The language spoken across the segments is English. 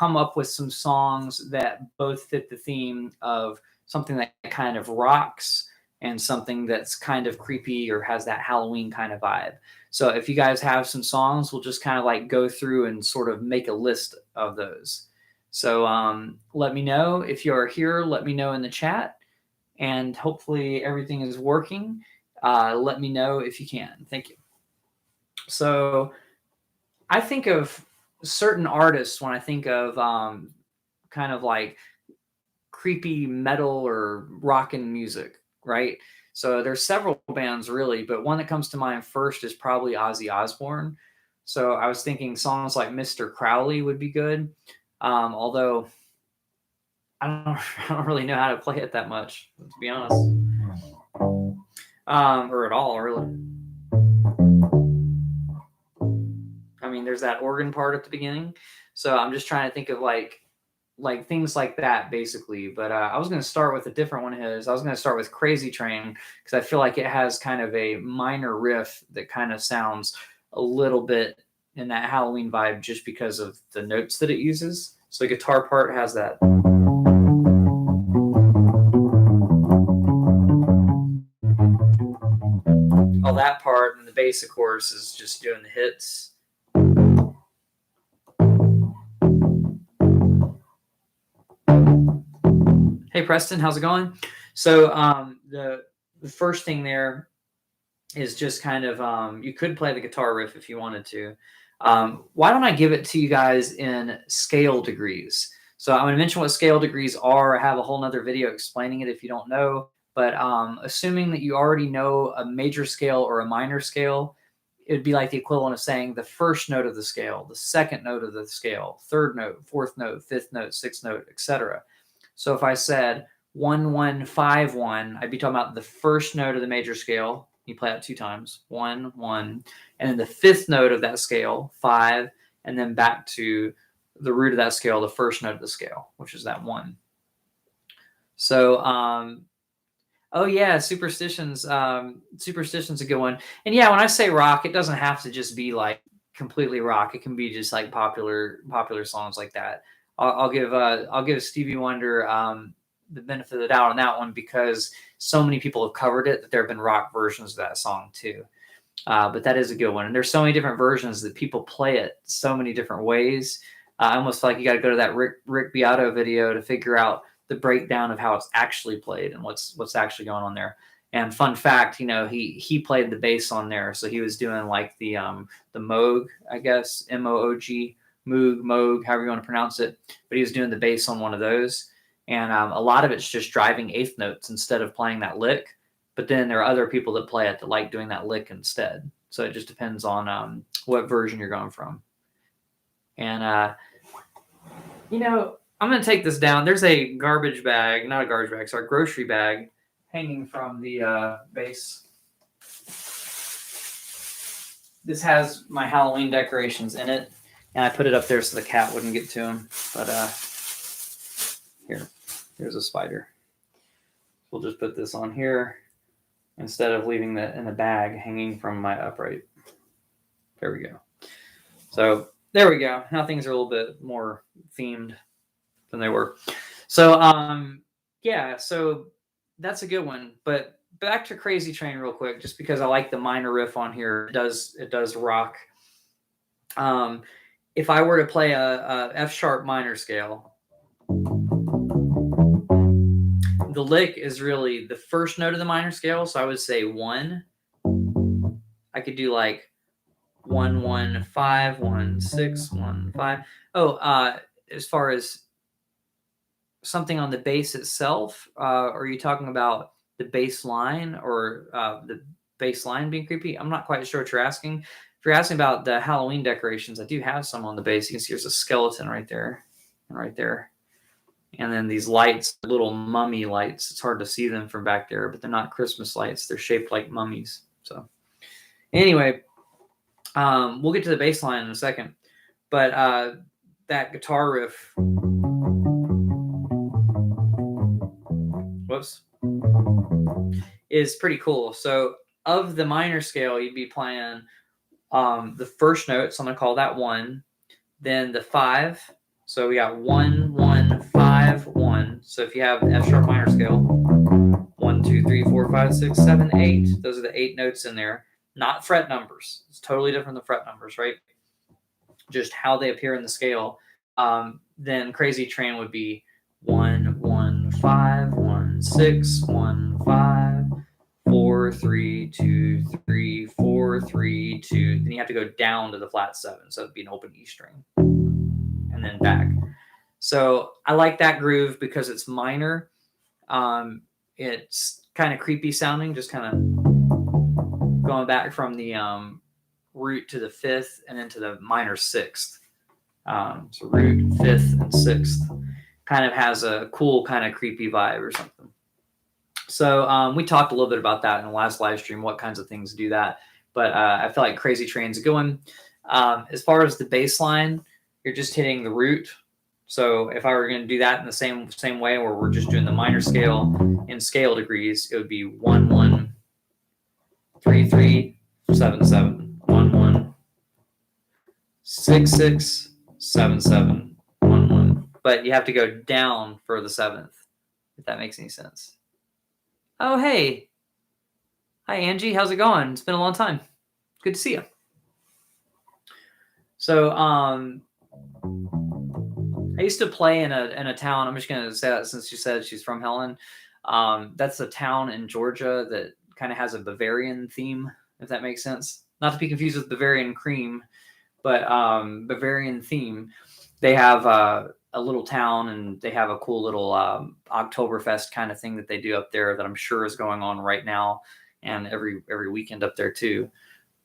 come up with some songs that both fit the theme of something that kind of rocks and something that's kind of creepy or has that Halloween kind of vibe. So if you guys have some songs, we'll just kind of like go through and sort of make a list of those. So let me know if you're here. Let me know in the chat, and hopefully everything is working. Let me know if you can. Thank you. So I think of certain artists when I think of kind of like creepy metal or rockin' music, right? So there's several bands really, but one that comes to mind first is probably Ozzy Osbourne. So I was thinking songs like Mr. Crowley would be good. Although I don't really know how to play it that much, to be honest. Or at all, really. I mean, there's that organ part at the beginning. So I'm just trying to think of like things like that, basically. But I was going to start with a different one of his. I was going to start with Crazy Train because I feel like it has kind of a minor riff that kind of sounds a little bit in that Halloween vibe just because of the notes that it uses. So the guitar part has that. All that part, and the bass, of course, is just doing the hits. Hey, Preston, how's it going? So the first thing there is just kind of, you could play the guitar riff if you wanted to. Why don't I give it to you guys in scale degrees? So I'm going to mention what scale degrees are. I have a whole nother video explaining it if you don't know. But assuming that you already know a major scale or a minor scale, it would be like the equivalent of saying the first note of the scale, the second note of the scale, third note, fourth note, fifth note, sixth note, etc. So if I said 1, 1, 5, 1, I'd be talking about the first note of the major scale. You play it 2 times, 1, 1, and then the fifth note of that scale, 5, and then back to the root of that scale, the first note of the scale, which is that 1. So, oh yeah, Superstition's Superstition's a good one. And yeah, when I say rock, it doesn't have to just be like completely rock. It can be just like popular songs like that. I'll give Stevie Wonder the benefit of the doubt on that one because so many people have covered it that there have been rock versions of that song too. But that is a good one. And there's so many different versions that people play it so many different ways. I almost feel like you got to go to that Rick Beato video to figure out the breakdown of how it's actually played and what's actually going on there. And fun fact, he played the bass on there. So he was doing like the Moog, I guess, Moog, Moog, however you want to pronounce it. But he was doing the bass on one of those. And a lot of it's just driving eighth notes instead of playing that lick. But then there are other people that play it that like doing that lick instead. So it just depends on what version you're going from. And, I'm going to take this down. There's a grocery bag hanging from the base. This has my Halloween decorations in it. And I put it up there so the cat wouldn't get to them. But here's a spider. We'll just put this on here instead of leaving that in a bag hanging from my upright. There we go. So there we go. Now things are a little bit more themed than they were. So yeah, so that's a good one. But back to Crazy Train real quick, just because I like the minor riff on here. It does rock. If I were to play a F sharp minor scale, the lick is really the first note of the minor scale. So I would say 1. I could do like 1, 1, 5, 1, 6, 1, 5. Oh, as far as something on the bass itself, are you talking about the bass line or the bass line being creepy? I'm not quite sure what you're asking. If you're asking about the Halloween decorations, I do have some on the bass. You can see there's a skeleton right there and right there. And then these lights, little mummy lights. It's hard to see them from back there, but they're not Christmas lights. They're shaped like mummies. So anyway, we'll get to the bass line in a second. But that guitar riff... is pretty cool. So of the minor scale, you'd be playing the first note. So I'm going to call that 1. Then the 5. So we got 1, 1, 5, 1. So if you have F sharp minor scale, 1, 2, 3, 4, 5, 6, 7, 8. Those are the 8 notes in there. Not fret numbers. It's totally different than fret numbers, right? Just how they appear in the scale. Then Crazy Train would be 1, 1, 5, 1, 6, 1, 5, 4, 3, 2, 3, 4, 3, 2. Then you have to go down to the flat 7. So it'd be an open E string. And then back. So I like that groove because it's minor. It's kind of creepy sounding, just kind of going back from the root to the 5th and then to the minor 6th. So root, 5th, and 6th kind of has a cool kind of creepy vibe or something. So we talked a little bit about that in the last live stream, what kinds of things do that. But I feel like Crazy Train's a good one. As far as the bass line, you're just hitting the root. So if I were going to do that in the same way, where we're just doing the minor scale in scale degrees, it would be 1, 1, 3, 3, 7, 7, 1, 1, 6, 6, 7, 7, 1, 1. But you have to go down for the 7th, if that makes any sense. Oh, hey. Hi, Angie. How's it going? It's been a long time. Good to see you. So, I used to play in a town. I'm just going to say that since she said she's from Helen. That's a town in Georgia that kind of has a Bavarian theme, if that makes sense. Not to be confused with Bavarian cream, but Bavarian theme. They have a little town, and they have a cool little Oktoberfest kind of thing that they do up there that I'm sure is going on right now and every weekend up there too.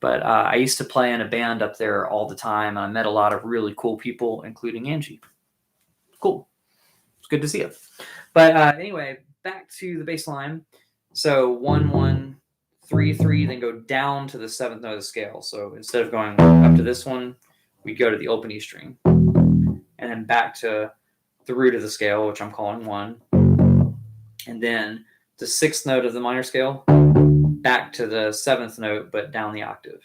But I used to play in a band up there all the time. And I met a lot of really cool people, including Angie. Cool. It's good to see you. But anyway, back to the bass line. So 1, 1, 3, 3, then go down to the 7th note of the scale. So instead of going up to this one, we go to the open E string. And then back to the root of the scale, which I'm calling 1. And then the 6th note of the minor scale, back to the 7th note, but down the octave.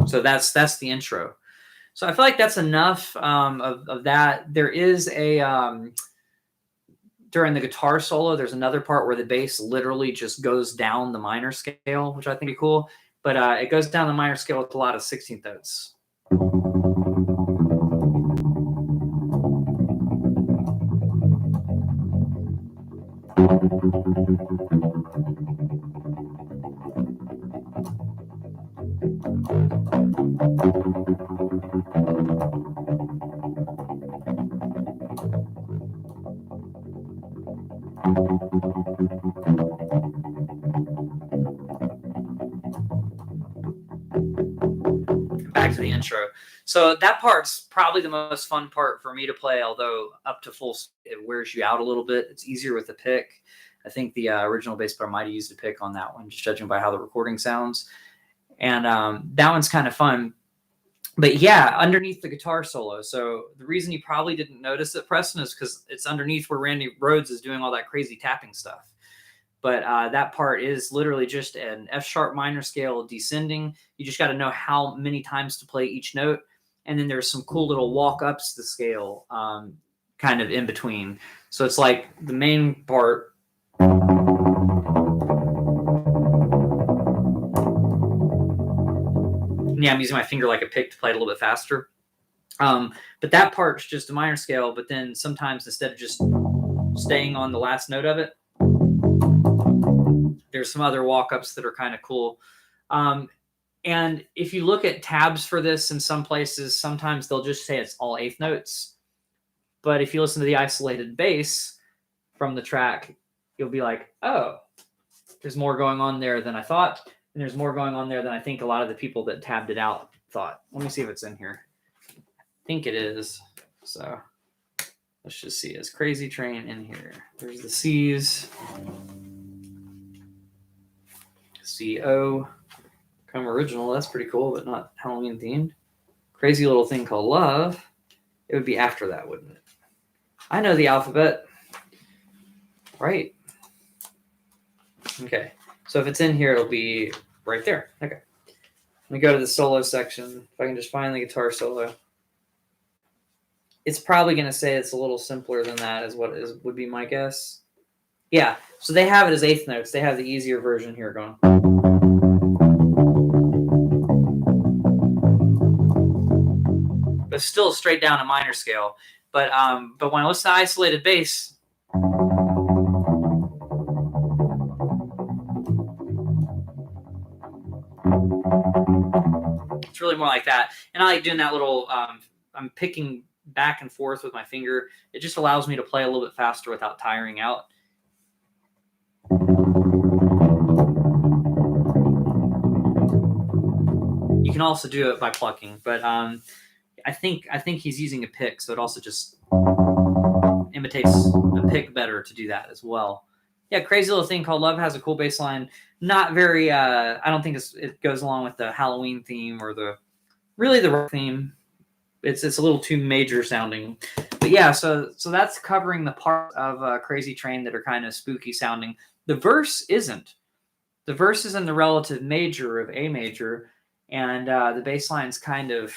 So that's the intro. So I feel like that's enough of that. There is a during the guitar solo, there's another part where the bass literally just goes down the minor scale, which I think is cool. But it goes down the minor scale with a lot of 16th notes. Back to the intro. So that part's probably the most fun part for me to play, although up to full, it wears you out a little bit. It's easier with the pick. I think the original bass player might have used a pick on that one, just judging by how the recording sounds. And that one's kind of fun. But yeah, underneath the guitar solo. So the reason you probably didn't notice it, Preston, is because it's underneath where Randy Rhoads is doing all that crazy tapping stuff. But that part is literally just an F sharp minor scale descending. You just got to know how many times to play each note. And then there's some cool little walk ups the scale kind of in between. So it's like the main part. Yeah, I'm using my finger like a pick to play it a little bit faster. But that part's just a minor scale. But then sometimes instead of just staying on the last note of it, there's some other walk-ups that are kind of cool. And if you look at tabs for this in some places, sometimes they'll just say it's all 8th notes. But if you listen to the isolated bass from the track, you'll be like, oh, there's more going on there than I thought. And there's more going on there than I think a lot of the people that tabbed it out thought. Let me see if it's in here. I think it is. So let's just see. Is Crazy Train in here? There's the C's. C-O. Come original. That's pretty cool, but not Halloween themed. Crazy little thing called Love. It would be after that, wouldn't it? I know the alphabet. Right. Okay. So if it's in here, it'll be right there. Okay. Let me go to the solo section. If I can just find the guitar solo. It's probably going to say it's a little simpler than that, is what would be my guess. Yeah, so they have it as eighth notes. They have the easier version here going. But still straight down a minor scale. But when I listen to isolated bass, it's really more like that. And I like doing that little, I'm picking back and forth with my finger. It just allows me to play a little bit faster without tiring out. You can also do it by plucking, but I think he's using a pick, so it also just imitates a pick better to do that as well. Yeah, crazy little thing called Love has a cool bass line. Not very, I don't think it goes along with the Halloween theme or the rock theme. It's a little too major sounding. But yeah, so that's covering the parts of Crazy Train that are kind of spooky sounding. The verse isn't. The verse is in the relative major of A major, and the bass line's kind of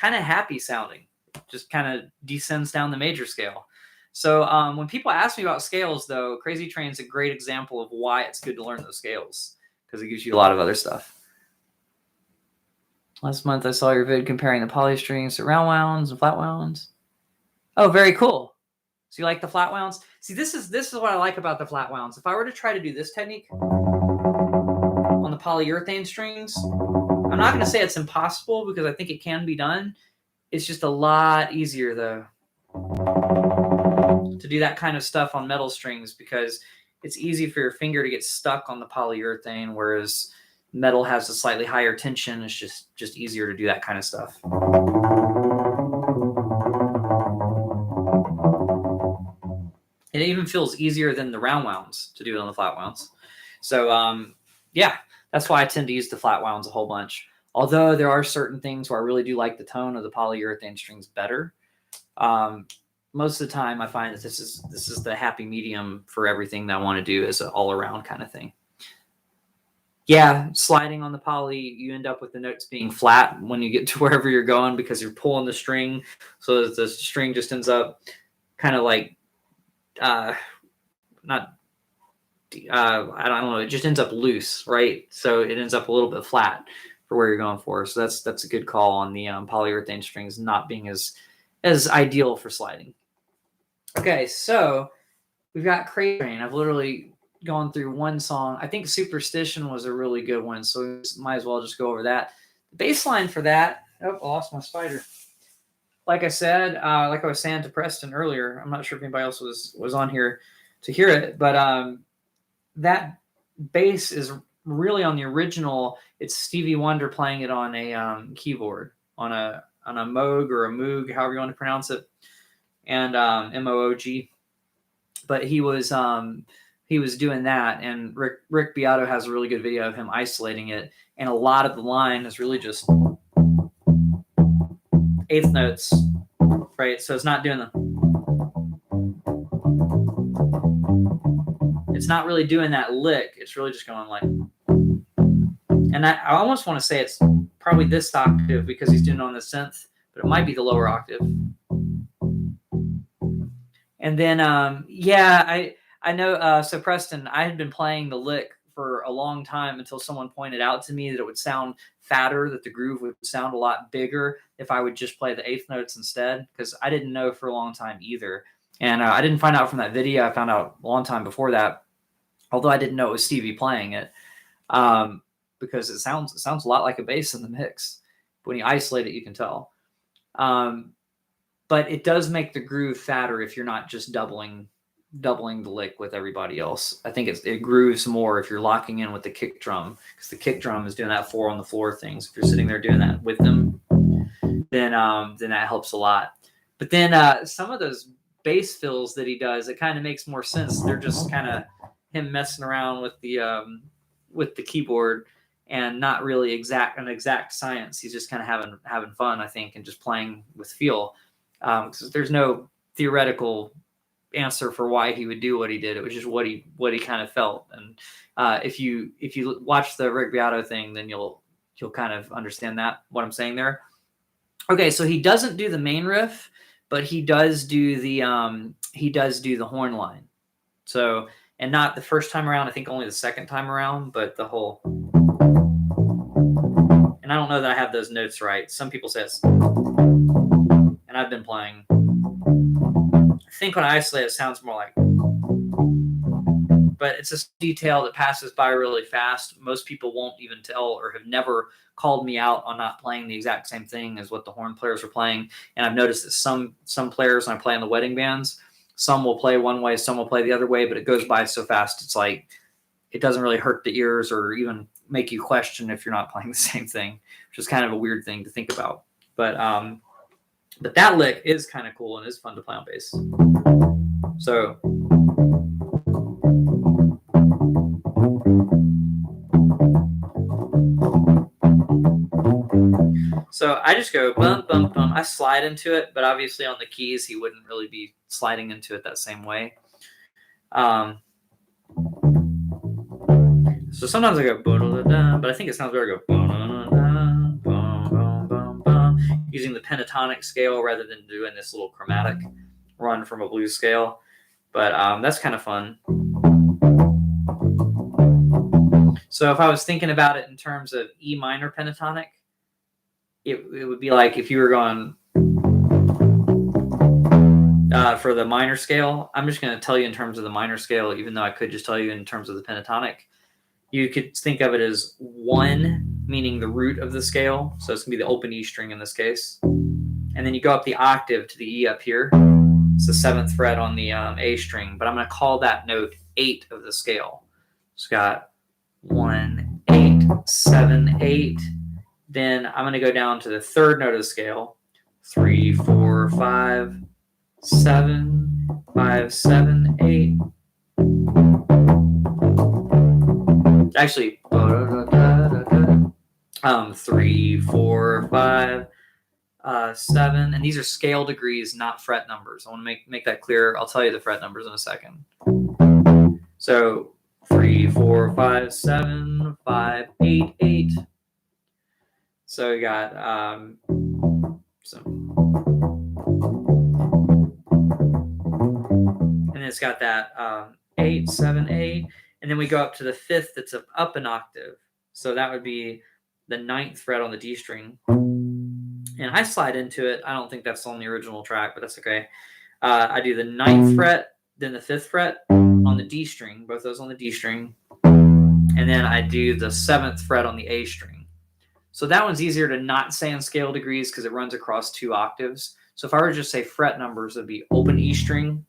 happy sounding. Just kind of descends down the major scale. So when people ask me about scales, though, Crazy Train's a great example of why it's good to learn those scales, because it gives you a lot of other stuff. Last month I saw your vid comparing the poly strings to round wounds and flat wounds. Oh, very cool. So you like the flat wounds? See, this is what I like about the flat wounds. If I were to try to do this technique on the polyurethane strings, I'm not going to say it's impossible, because I think it can be done. It's just a lot easier, though, to do that kind of stuff on metal strings, because it's easy for your finger to get stuck on the polyurethane, whereas metal has a slightly higher tension. It's just easier to do that kind of stuff. It even feels easier than the round wounds to do it on the flat wounds. So yeah, that's why I tend to use the flat wounds a whole bunch. Although there are certain things where I really do like the tone of the polyurethane strings better. Most of the time I find that this is the happy medium for everything that I want to do as an all-around kind of thing. Yeah, sliding on the poly, you end up with the notes being flat when you get to wherever you're going, because you're pulling the string, so the string just ends up kind of like I don't know, it just ends up loose, right? So it ends up a little bit flat for where you're going for. So that's a good call on the polyurethane strings not being as ideal for sliding. Okay, so we've got Crazy Train. I've literally gone through one song. I think Superstition was a really good one, so we might as well just go over that. The bass line for that, oh, I lost my spider. Like I said, like I was saying to Preston earlier, I'm not sure if anybody else was on here to hear it, but that bass is really on the original. It's Stevie Wonder playing it on a keyboard, on a Moog or a Moog, however you want to pronounce it, and Moog. But he was doing that, and Rick Beato has a really good video of him isolating it, and a lot of the line is really just eighth notes, right? So it's not doing it's not really doing that lick. It's really just going like, and I almost want to say it's probably this octave because he's doing it on the synth, but it might be the lower octave. And then, yeah, I know. So Preston, I had been playing the lick for a long time until someone pointed out to me that it would sound fatter, that the groove would sound a lot bigger if I would just play the eighth notes instead, because I didn't know for a long time either. And I didn't find out from that video. I found out a long time before that, although I didn't know it was Stevie playing it, because it sounds a lot like a bass in the mix. When you isolate it, you can tell. But it does make the groove fatter if you're not just doubling the lick with everybody else. I think it grooves more if you're locking in with the kick drum, because the kick drum is doing that 4 on the floor thing. So if you're sitting there doing that with them, then that helps a lot. But then some of those bass fills that he does, it kind of makes more sense. They're just kind of him messing around with the keyboard and not really an exact science. He's just kind of having fun, I think, and just playing with feel. Because there's no theoretical answer for why he would do what he did. It was just what he kind of felt. And if you watch the Rick Beato thing, then you'll you'll kind of understand what I'm saying there. Okay, so he doesn't do the main riff, but he does do the horn line. So, and not the first time around, I think only the second time around, but the whole. And I don't know that I have those notes right. Some people say it's, and I've been playing. I think when I isolate, it sounds more like. But it's a detail that passes by really fast. Most people won't even tell or have never called me out on not playing the exact same thing as what the horn players are playing. And I've noticed that some players, when I play in the wedding bands, some will play one way, some will play the other way, but it goes by so fast. It's like, it doesn't really hurt the ears or even make you question if you're not playing the same thing, which is kind of a weird thing to think about. But that lick is kind of cool and is fun to play on bass. So. So I just go bump, bump, bump. I slide into it, but obviously on the keys, he wouldn't really be sliding into it that same way. So sometimes I go, but I think it sounds better to go using the pentatonic scale rather than doing this little chromatic run from a blues scale. But that's kind of fun. So if I was thinking about it in terms of E minor pentatonic, it would be like if you were going for the minor scale. I'm just going to tell you in terms of the minor scale, even though I could just tell you in terms of the pentatonic. You could think of it as 1, meaning the root of the scale. So it's going to be the open E string in this case. And then you go up the octave to the E up here. It's the 7th fret on the A string, but I'm going to call that note 8 of the scale. It's got 1, 8, 7, 8. Then I'm going to go down to the 3rd note of the scale. 3, 4, 5, 7, 5, 7, 8. Actually, 3, 4, 5, 7. And these are scale degrees, not fret numbers. I want to make that clear. I'll tell you the fret numbers in a second. So 3, 4, 5, 7, 5, 8, 8. So we got and it's got that 8, 7, 8, and then we go up to the 5th that's up an octave. So that would be the 9th fret on the D string. And I slide into it. I don't think that's on the original track, but that's okay. I do the 9th fret, then the 5th fret on the D string, both those on the D string, and then I do the 7th fret on the A string. So that one's easier to not say in scale degrees because it runs across 2 octaves. So if I were to just say fret numbers, it'd be open E string,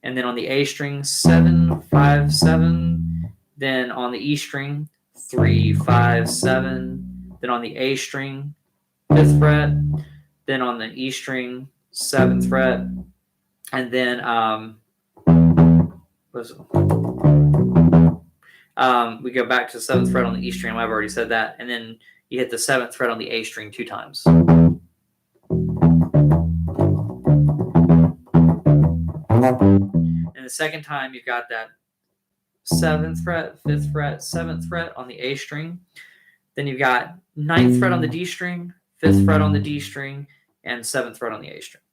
and then on the A string, 7, 5, 7. Then on the E string, 3, 5, 7. Then on the A string, 5th fret. Then on the E string, 7th fret. And then we go back to the 7th fret on the E string. I've already said that. And then you hit the 7th fret on the A string 2 times. And the second time, you've got that 7th fret, 5th fret, 7th fret on the A string. Then you've got 9th fret on the D string, 5th fret on the D string, and 7th fret on the A string.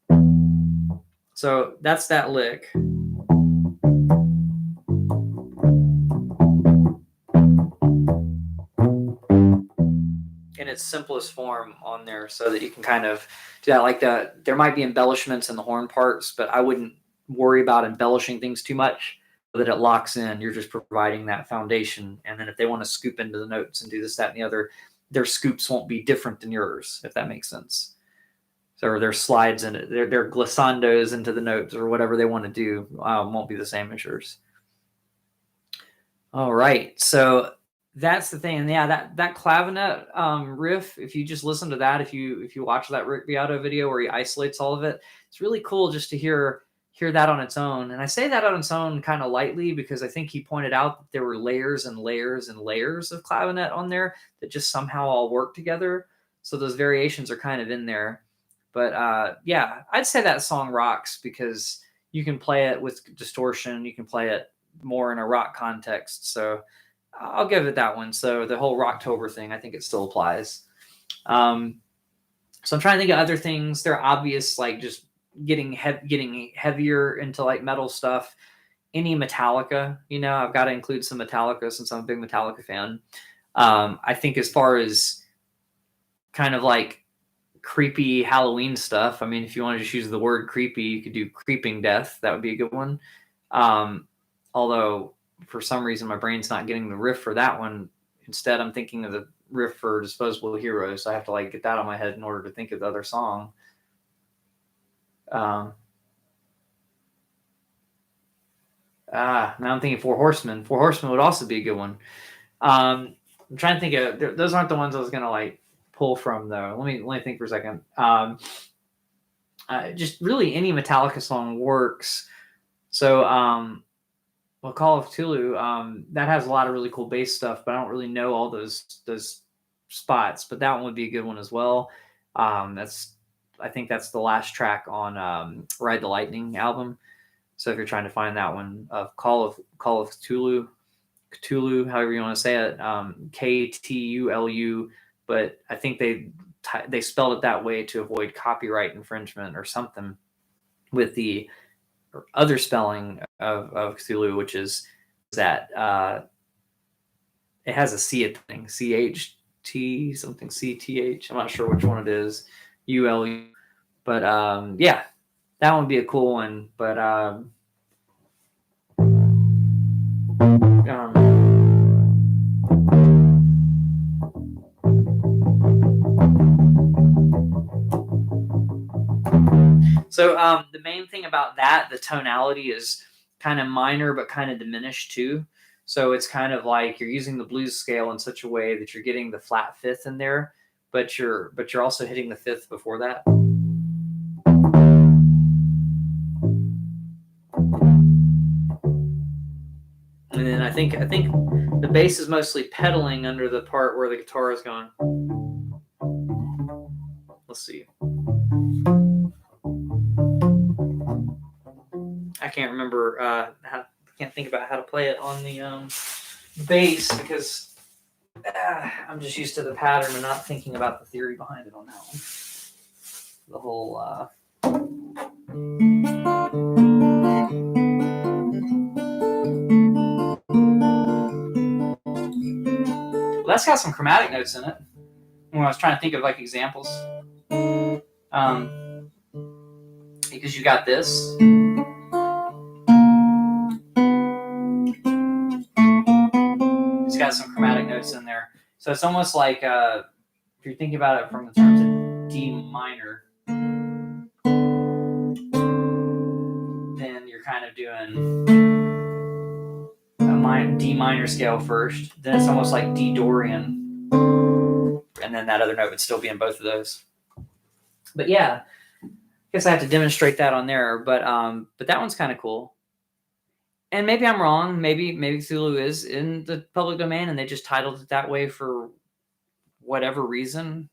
So that's that lick. In its simplest form on there so that you can kind of do that like that. There might be embellishments in the horn parts, but I wouldn't worry about embellishing things too much so that it locks in. You're just providing that foundation. And then if they want to scoop into the notes and do this, that, and the other, their scoops won't be different than yours, if that makes sense. So their slides in it, their glissandos into the notes or whatever they want to do won't be the same as yours. All right. So that's the thing. And yeah, that clavinet riff, if you just listen to that, if you watch that Rick Beato video where he isolates all of it, it's really cool just to hear that on its own. And I say that on its own kind of lightly because I think he pointed out that there were layers and layers and layers of clavinet on there that just somehow all work together. So those variations are kind of in there. But yeah, I'd say that song rocks because you can play it with distortion. You can play it more in a rock context. So I'll give it that one. So the whole Rocktober thing, I think it still applies. So I'm trying to think of other things. They're obvious, like just getting heavier into like metal stuff. Any Metallica, I've got to include some Metallica since I'm a big Metallica fan. I think as far as kind of like creepy Halloween stuff, I mean, if you want to just use the word creepy, you could do Creeping Death. That would be a good one. Although for some reason my brain's not getting the riff for that one. Instead, I'm thinking of the riff for Disposable Heroes. So I have to like get that on my head in order to think of the other song. Now I'm thinking Four Horsemen. Four Horsemen would also be a good one. I'm trying to think of those aren't the ones I was gonna like pull from though. Let me think for a second. Just really any Metallica song works. So well, Call of Cthulhu, that has a lot of really cool bass stuff, but I don't really know all those spots. But that one would be a good one as well. I think that's the last track on Ride the Lightning album. So if you're trying to find that one, Call of Cthulhu, however you want to say it, Ktulu, but I think they spelled it that way to avoid copyright infringement or something with the other spelling of Cthulhu, which is that it has a C at the thing, CHT something CTH. I'm not sure which one it is, ULU. But yeah, that one would be a cool one. But so the main thing about that, the tonality is kind of minor but kind of diminished too. So it's kind of like you're using the blues scale in such a way that you're getting the flat fifth in there, but you're also hitting the fifth before that. And then I think the bass is mostly pedaling under the part where the guitar is going. Let's see. I can't remember can't think about how to play it on the bass because I'm just used to the pattern and not thinking about the theory behind it on that one. The whole well, that's got some chromatic notes in it. When I was trying to think of like examples, because you got this. It's got some chromatic notes in there. So it's almost like if you're thinking about it from the terms of D minor, then you're kind of doing a D minor scale first. Then it's almost like D Dorian. And then that other note would still be in both of those. But yeah, I guess I have to demonstrate that on there. But that one's kind of cool. And maybe I'm wrong. Maybe Cthulhu is in the public domain and they just titled it that way for whatever reason.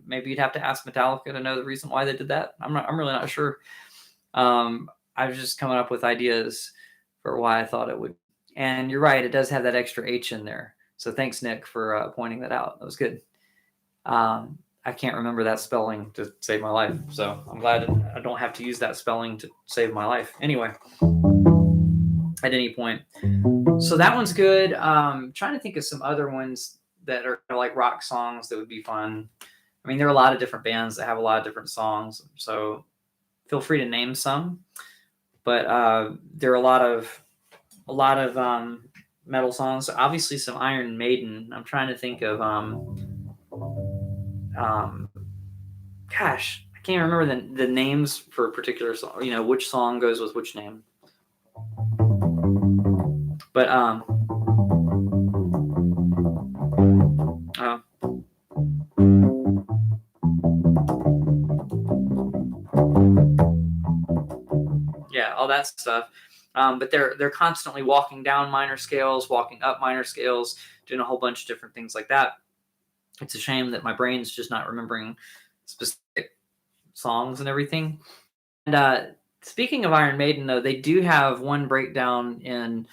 Maybe you'd have to ask Metallica to know the reason why they did that. I'm really not sure. I was just coming up with ideas for why I thought it would. And you're right, it does have that extra H in there. So thanks, Nick, for pointing that out. That was good. I can't remember that spelling to save my life. So I'm glad I don't have to use that spelling to save my life. Anyway, at any point. So that one's good. Trying to think of some other ones that are like rock songs that would be fun. I mean, there are a lot of different bands that have a lot of different songs. So feel free to name some. But there are a lot of metal songs. Obviously, some Iron Maiden. I'm trying to think of gosh, I can't remember the names for a particular song. Which song goes with which name. But yeah, all that stuff. But they're constantly walking down minor scales, walking up minor scales, doing a whole bunch of different things like that. It's a shame that my brain's just not remembering specific songs and everything. And speaking of Iron Maiden, though, they do have one breakdown in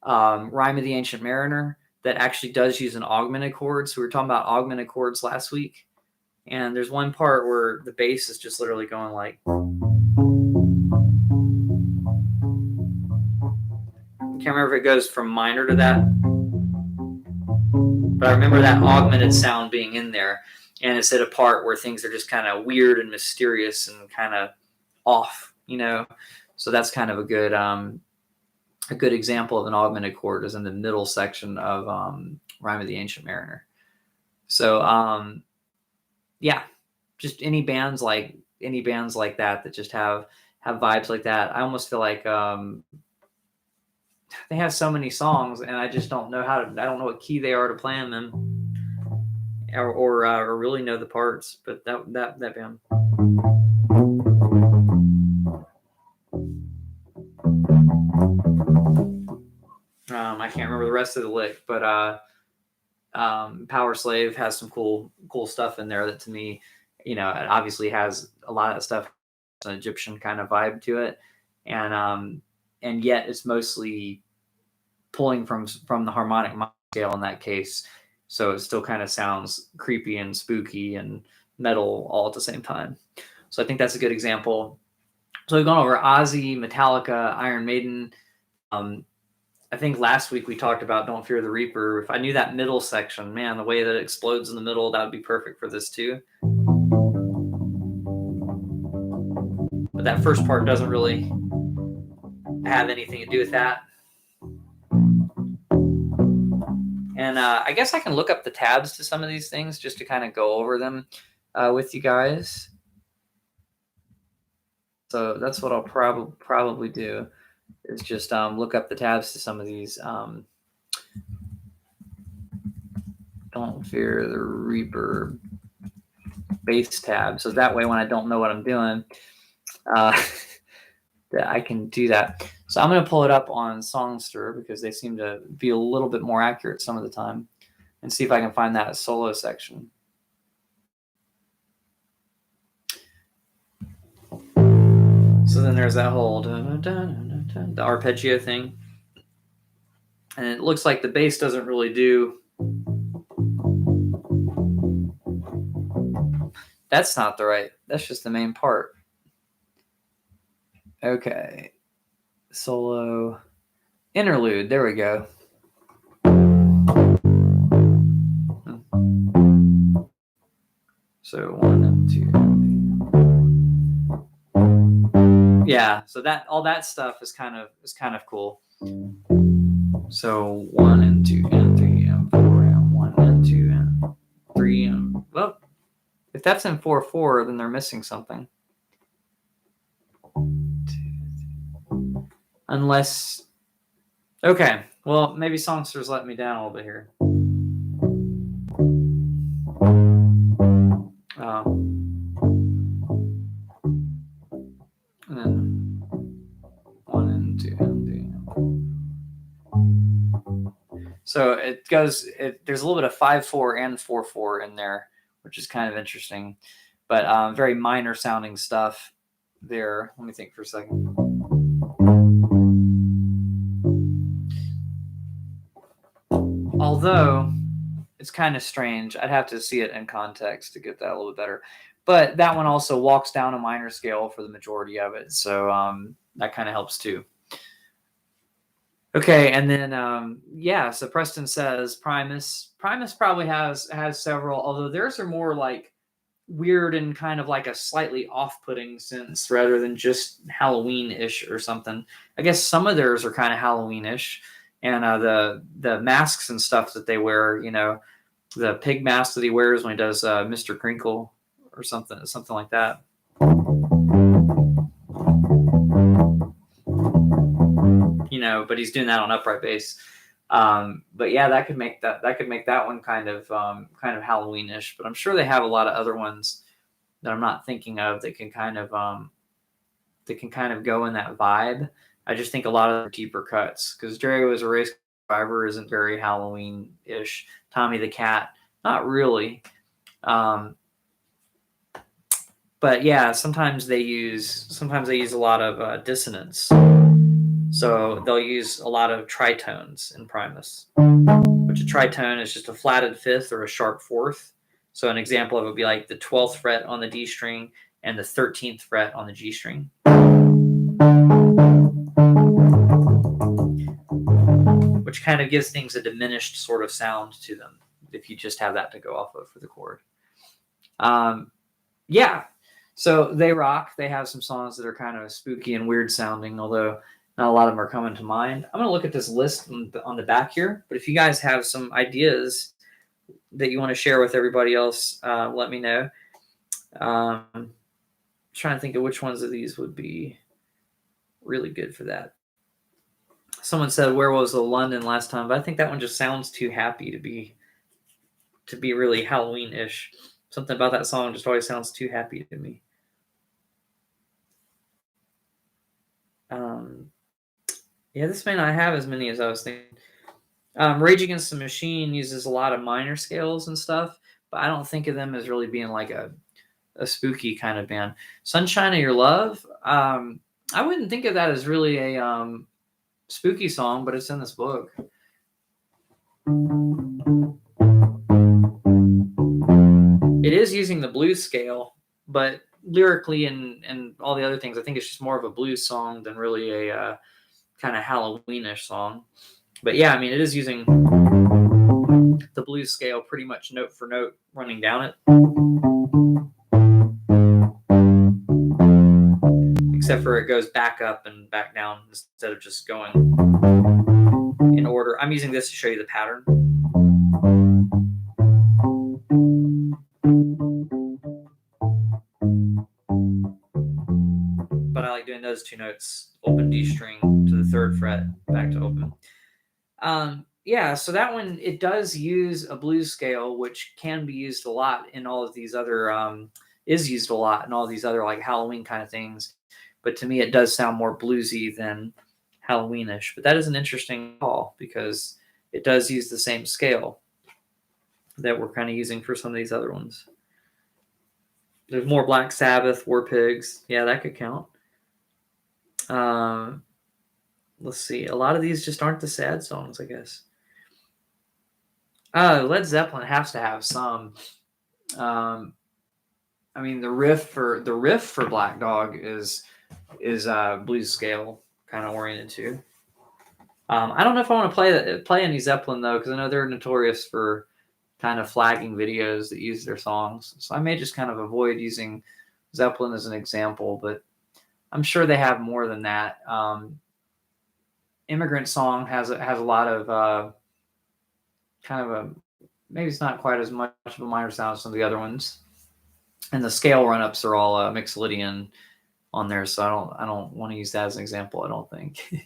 Rime of the Ancient Mariner that actually does use an augmented chord. So we were talking about augmented chords last week. And there's one part where the bass is just literally going like. I can't remember if it goes from minor to that. But I remember that augmented sound being in there. And it's at a part where things are just kind of weird and mysterious and kind of off, you know. So that's kind of a good example of an augmented chord is in the middle section of Rhyme of the Ancient Mariner. So yeah, just any bands like that just have vibes like that. I almost feel like they have so many songs, and I just don't know I don't know what key they are to play them in, or really know the parts. But that band. I can't remember the rest of the lick, but Power Slave has some cool stuff in there that, to me, you know, it obviously has a lot of that stuff, an Egyptian kind of vibe to it, and yet it's mostly pulling from the harmonic scale in that case, so it still kind of sounds creepy and spooky and metal all at the same time. So I think that's a good example. So we've gone over Ozzy, Metallica, Iron Maiden. I think last week we talked about Don't Fear the Reaper. If I knew that middle section, man, the way that it explodes in the middle, that would be perfect for this too. But that first part doesn't really have anything to do with that. And I guess I can look up the tabs to some of these things just to kind of go over them with you guys. So that's what I'll probably do, is just look up the tabs to some of these. Don't Fear the Reaper bass tab. So that way, when I don't know what I'm doing, that I can do that. So I'm going to pull it up on Songster because they seem to be a little bit more accurate some of the time, and see if I can find that solo section. So then there's that whole the arpeggio thing. And it looks like the bass doesn't really do. That's not the right. That's just the main part. Okay. Solo interlude. There we go. So 1 and 2. Yeah. So that all that stuff is kind of cool. So 1 and 2 and 3 and 4 and 1 and 2 and 3 and, well, if that's in 4/4, then they're missing something. Unless, okay, well, maybe Songster's letting me down a little bit here. And then 1 and 2 and 3. So it goes. There's a little bit of 5/4 and 4/4 in there, which is kind of interesting, but very minor sounding stuff there. Let me think for a second. Although it's kind of strange, I'd have to see it in context to get that a little bit better. But that one also walks down a minor scale for the majority of it, so that kind of helps too. Okay, and then yeah, so Preston says Primus. Primus probably has several, although theirs are more like weird and kind of like a slightly off-putting sense rather than just Halloween-ish or something. I guess some of theirs are kind of Halloween-ish, and the masks and stuff that they wear, you know, the pig mask that he wears when he does Mr. Crinkle or something like that. You know, but he's doing that on upright bass. But yeah, that could make that one kind of Halloween-ish. But I'm sure they have a lot of other ones that I'm not thinking of that can kind of go in that vibe. I just think a lot of deeper cuts, because Jerry Was a Race Driver isn't very Halloween-ish. Tommy the Cat, not really. But yeah, sometimes they use a lot of dissonance. So they'll use a lot of tritones in Primus, which a tritone is just a flatted fifth or a sharp fourth. So an example of it would be like the 12th fret on the D string and the 13th fret on the G string. Which kind of gives things a diminished sort of sound to them if you just have that to go off of for the chord. Yeah, so they rock. They have some songs that are kind of spooky and weird sounding, although not a lot of them are coming to mind. I'm going to look at this list on the back here, but if you guys have some ideas that you want to share with everybody else, let me know. I'm trying to think of which ones of these would be really good for that. Someone said, "Where was the London last time?" But I think that one just sounds too happy to be really Halloween-ish. Something about that song just always sounds too happy to me. Yeah, this may not have as many as I was thinking. Rage Against the Machine uses a lot of minor scales and stuff, but I don't think of them as really being like a spooky kind of band. Sunshine of Your Love, I wouldn't think of that as really a spooky song, but it's in this book. It is using the blues scale, but lyrically and all the other things, I think it's just more of a blues song than really a kind of Halloweenish song. But yeah, I mean, it is using the blues scale pretty much note for note running down it. Except for it goes back up and back down instead of just going in order. I'm using this to show you the pattern. But I like doing those two notes, open D string to the 3rd fret, back to open. Yeah, so that one, it does use a blues scale, which can be used a lot in all of these other, is used a lot in all these other like Halloween kind of things. But to me, it does sound more bluesy than Halloweenish. But that is an interesting call because it does use the same scale that we're kind of using for some of these other ones. There's more Black Sabbath, War Pigs. Yeah, that could count. Let's see. A lot of these just aren't the sad songs, I guess. Led Zeppelin has to have some. I mean, the riff for Black Dog is blues scale kind of oriented too. I don't know if I want to play any Zeppelin though, because I know they're notorious for kind of flagging videos that use their songs. So I may just kind of avoid using Zeppelin as an example, but I'm sure they have more than that. Immigrant Song has a lot of kind of a, maybe it's not quite as much of a minor sound as some of the other ones. And the scale run-ups are all Mixolydian on there, so I don't want to use that as an example, I don't think.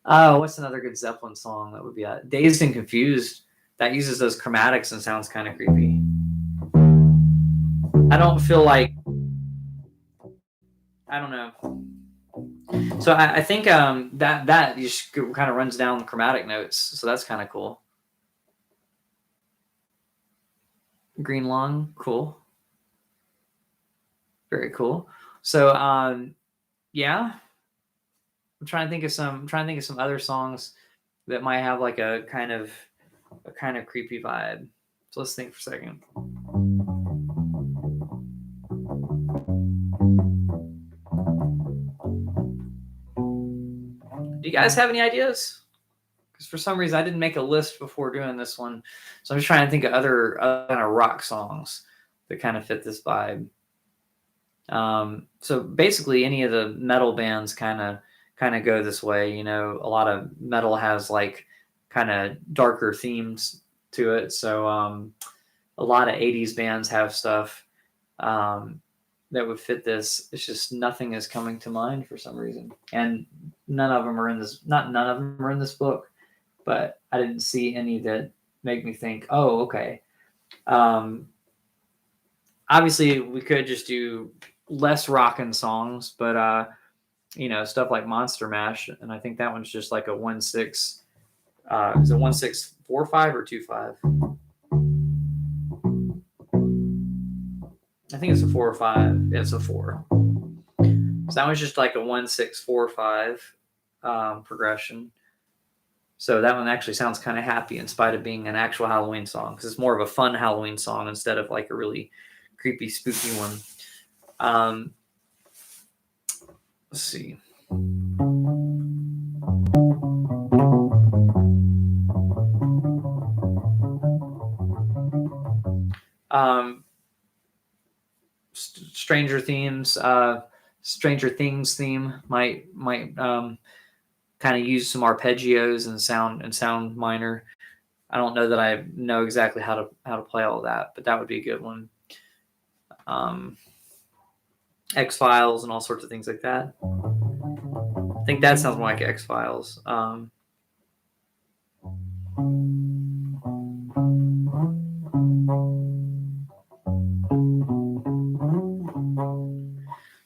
What's another good Zeppelin song that would be Dazed and Confused? That uses those chromatics and sounds kind of creepy. I don't feel like, I don't know. So I think that just kind of runs down the chromatic notes, so that's kind of cool. Green Lung, cool. Very cool. So yeah, I'm trying to think of some other songs that might have like a kind of creepy vibe. So let's think for a second. Do you guys have any ideas? Because for some reason I didn't make a list before doing this one, so I'm just trying to think of other kind of rock songs that kind of fit this vibe. So basically, any of the metal bands kind of go this way. You know, a lot of metal has like kind of darker themes to it. So a lot of 80s bands have stuff that would fit this. It's just nothing is coming to mind for some reason, and none of them are in this. Not none of them are in this book, but I didn't see any that make me think, oh, okay. Obviously, we could just do less rockin' songs, but you know, stuff like Monster Mash, and I think that one's just like a 1/6. Is it 1/6 4/5 or 2/5? I think it's a 4 or 5. Yeah, it's a 4. So that one's just like a 1/6 4/5 progression. So that one actually sounds kind of happy in spite of being an actual Halloween song, because it's more of a fun Halloween song instead of like a really creepy, spooky one. Let's see. Stranger Things theme might kind of use some arpeggios and sound minor. I don't know that I know exactly how to play all of that, but that would be a good one. X-Files and all sorts of things like that. I think that sounds more like X-Files.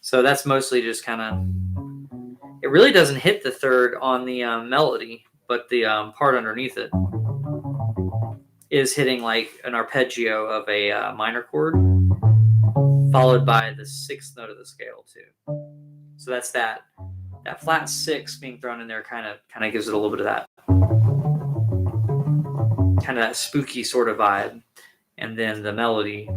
So that's mostly just kind of, it really doesn't hit the third on the melody, but the part underneath it is hitting like an arpeggio of a minor chord, followed by the sixth note of the scale too. So that's that flat six being thrown in there kind of gives it a little bit of that kind of that spooky sort of vibe. And then the melody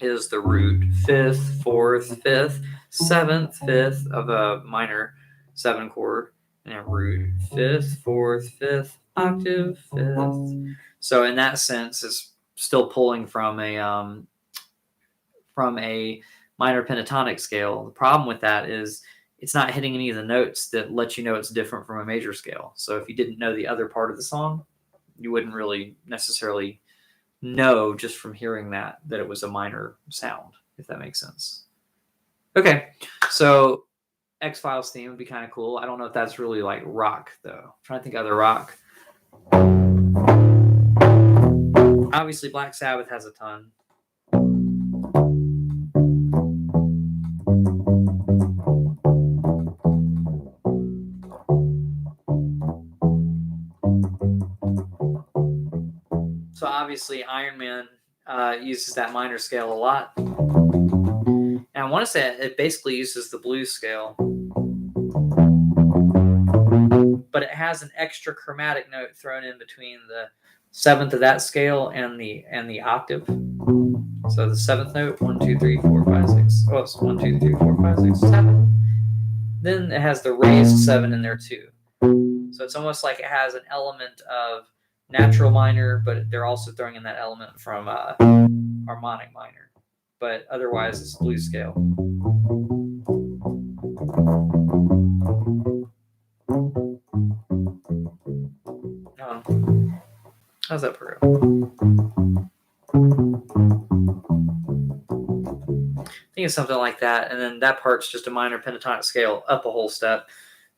is the root fifth, fourth, fifth, seventh, fifth of a minor seven chord, and a root fifth, fourth, fifth, octave, fifth. So in that sense, it's still pulling from a minor pentatonic scale. The problem with that is it's not hitting any of the notes that let you know it's different from a major scale. So if you didn't know the other part of the song, you wouldn't really necessarily know just from hearing that it was a minor sound, if that makes sense. Okay, so X-Files theme would be kind of cool. I don't know if that's really like rock though. I'm trying to think of other rock. Obviously Black Sabbath has a ton. So obviously Iron Man uses that minor scale a lot. And I want to say it basically uses the blues scale. But it has an extra chromatic note thrown in between the seventh of that scale and the octave. So the seventh note, 1, 2, 3, 4, 5, 6. Oh, it's 1, 2, 3, 4, 5, 6, 7. Then it has the raised 7 in there too. So it's almost like it has an element of natural minor, but they're also throwing in that element from harmonic minor. But otherwise, it's blues scale. How's that part go? I think it's something like that, and then that part's just a minor pentatonic scale up a whole step.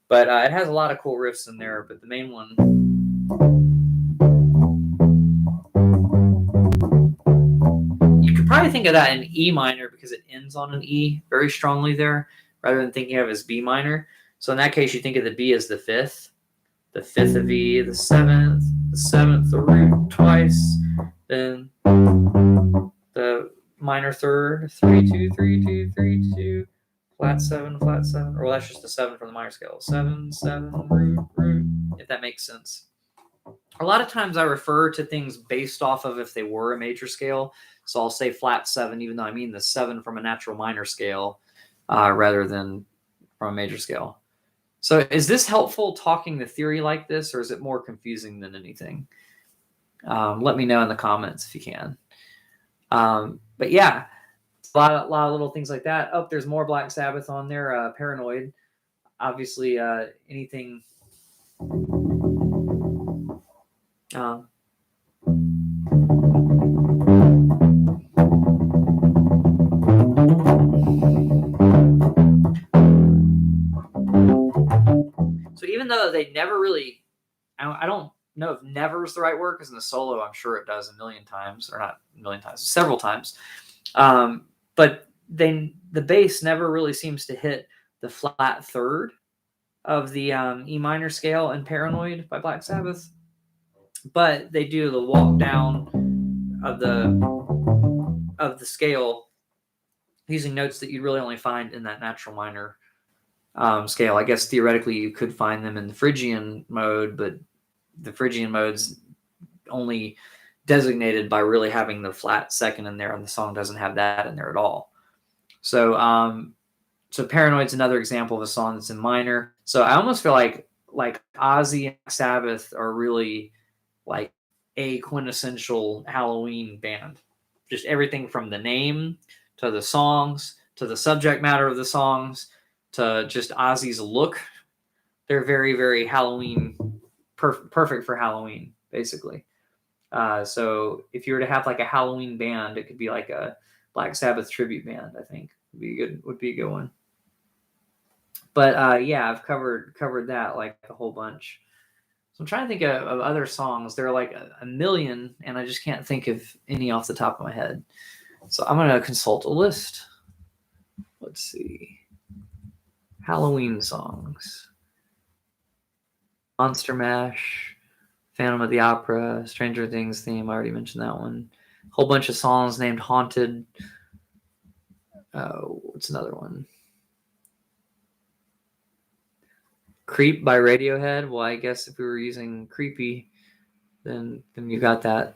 But it has a lot of cool riffs in there, but the main one... You could probably think of that in E minor because it ends on an E very strongly there, rather than thinking of it as B minor. So in that case, you think of the B as the fifth of E, the seventh, the root twice, then the minor third, 3, 2, 3, 2, 3, 2, flat 7, or that's just the 7 from the minor scale. 7, 7, root, if that makes sense. A lot of times I refer to things based off of if they were a major scale. So I'll say flat 7, even though I mean the 7 from a natural minor scale, rather than from a major scale. So is this helpful talking the theory like this, or is it more confusing than anything? Let me know in the comments if you can. But yeah, a lot of little things like that. Oh, there's more Black Sabbath on there. Paranoid. Obviously, anything... So even though they never really... I don't know if never is the right word, because in the solo, I'm sure it does a million times, or not a million times, several times. But the bass never really seems to hit the flat third of the E minor scale in Paranoid by Black Sabbath. But they do the walk down of the scale using notes that you'd really only find in that natural minor scale. I guess theoretically you could find them in the Phrygian mode, but the Phrygian mode's only designated by really having the flat second in there, and the song doesn't have that in there at all. So so Paranoid's another example of a song that's in minor. So I almost feel like Ozzy and Sabbath are really like a quintessential Halloween band. Just everything from the name to the songs to the subject matter of the songs to just Ozzy's look. They're very, very Halloween, perfect for Halloween, basically. So if you were to have like a Halloween band, it could be like a Black Sabbath tribute band. I think would be a good one. But yeah, I've covered that like a whole bunch. So I'm trying to think of other songs. There are like a million, and I just can't think of any off the top of my head. So I'm gonna consult a list. Let's see. Halloween songs. Monster Mash, Phantom of the Opera, Stranger Things theme. I already mentioned that one. A whole bunch of songs named Haunted. What's another one? Creep by Radiohead. Well, I guess if we were using Creepy, then you got that.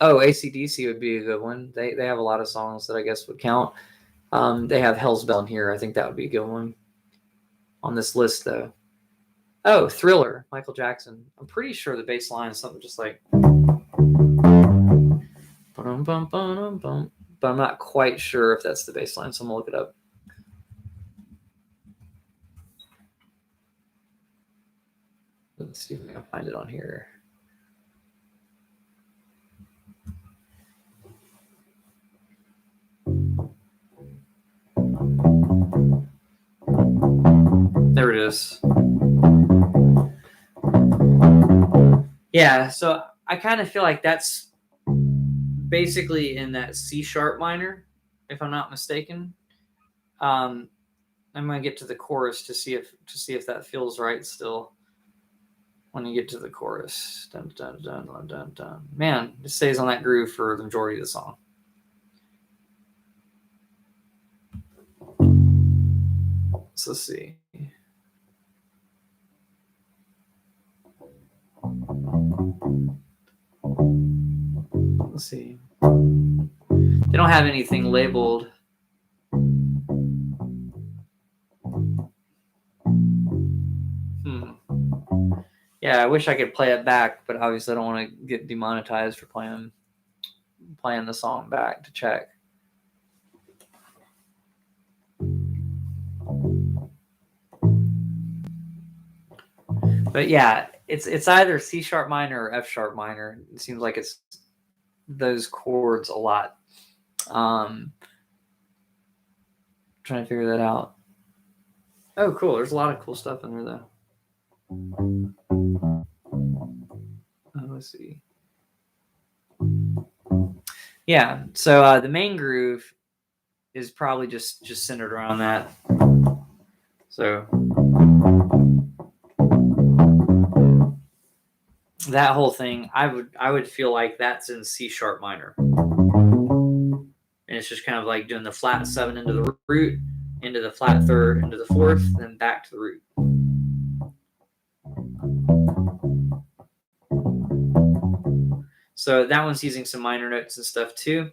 AC/DC would be a good one. They have a lot of songs that I guess would count. They have Hell's Bell in here. I think that would be a good one on this list, though. Oh, Thriller, Michael Jackson. I'm pretty sure the bass line is something just like. But I'm not quite sure if that's the bass line, so I'm going to look it up. Let's see if I can find it on here. There it is. Yeah, so I kind of feel like that's basically in that C sharp minor, if I'm not mistaken. I'm gonna get to the chorus to see if that feels right still. When you get to the chorus, dun dun dun dun dun dun. Man, it stays on that groove for the majority of the song. So let's see. Let's see. They don't have anything labeled. Yeah, I wish I could play it back, but obviously I don't want to get demonetized for playing the song back to check. But yeah, it's either C sharp minor or F sharp minor. It seems like it's those chords a lot. Trying to figure that out. Oh, cool. There's a lot of cool stuff in there, though. Let's see. Yeah, so the main groove is probably just centered around that. So that whole thing, I would feel like that's in C sharp minor, and it's just kind of like doing the flat 7 into the root, into the flat 3rd, into the 4th, then back to the root. So that one's using some minor notes and stuff too,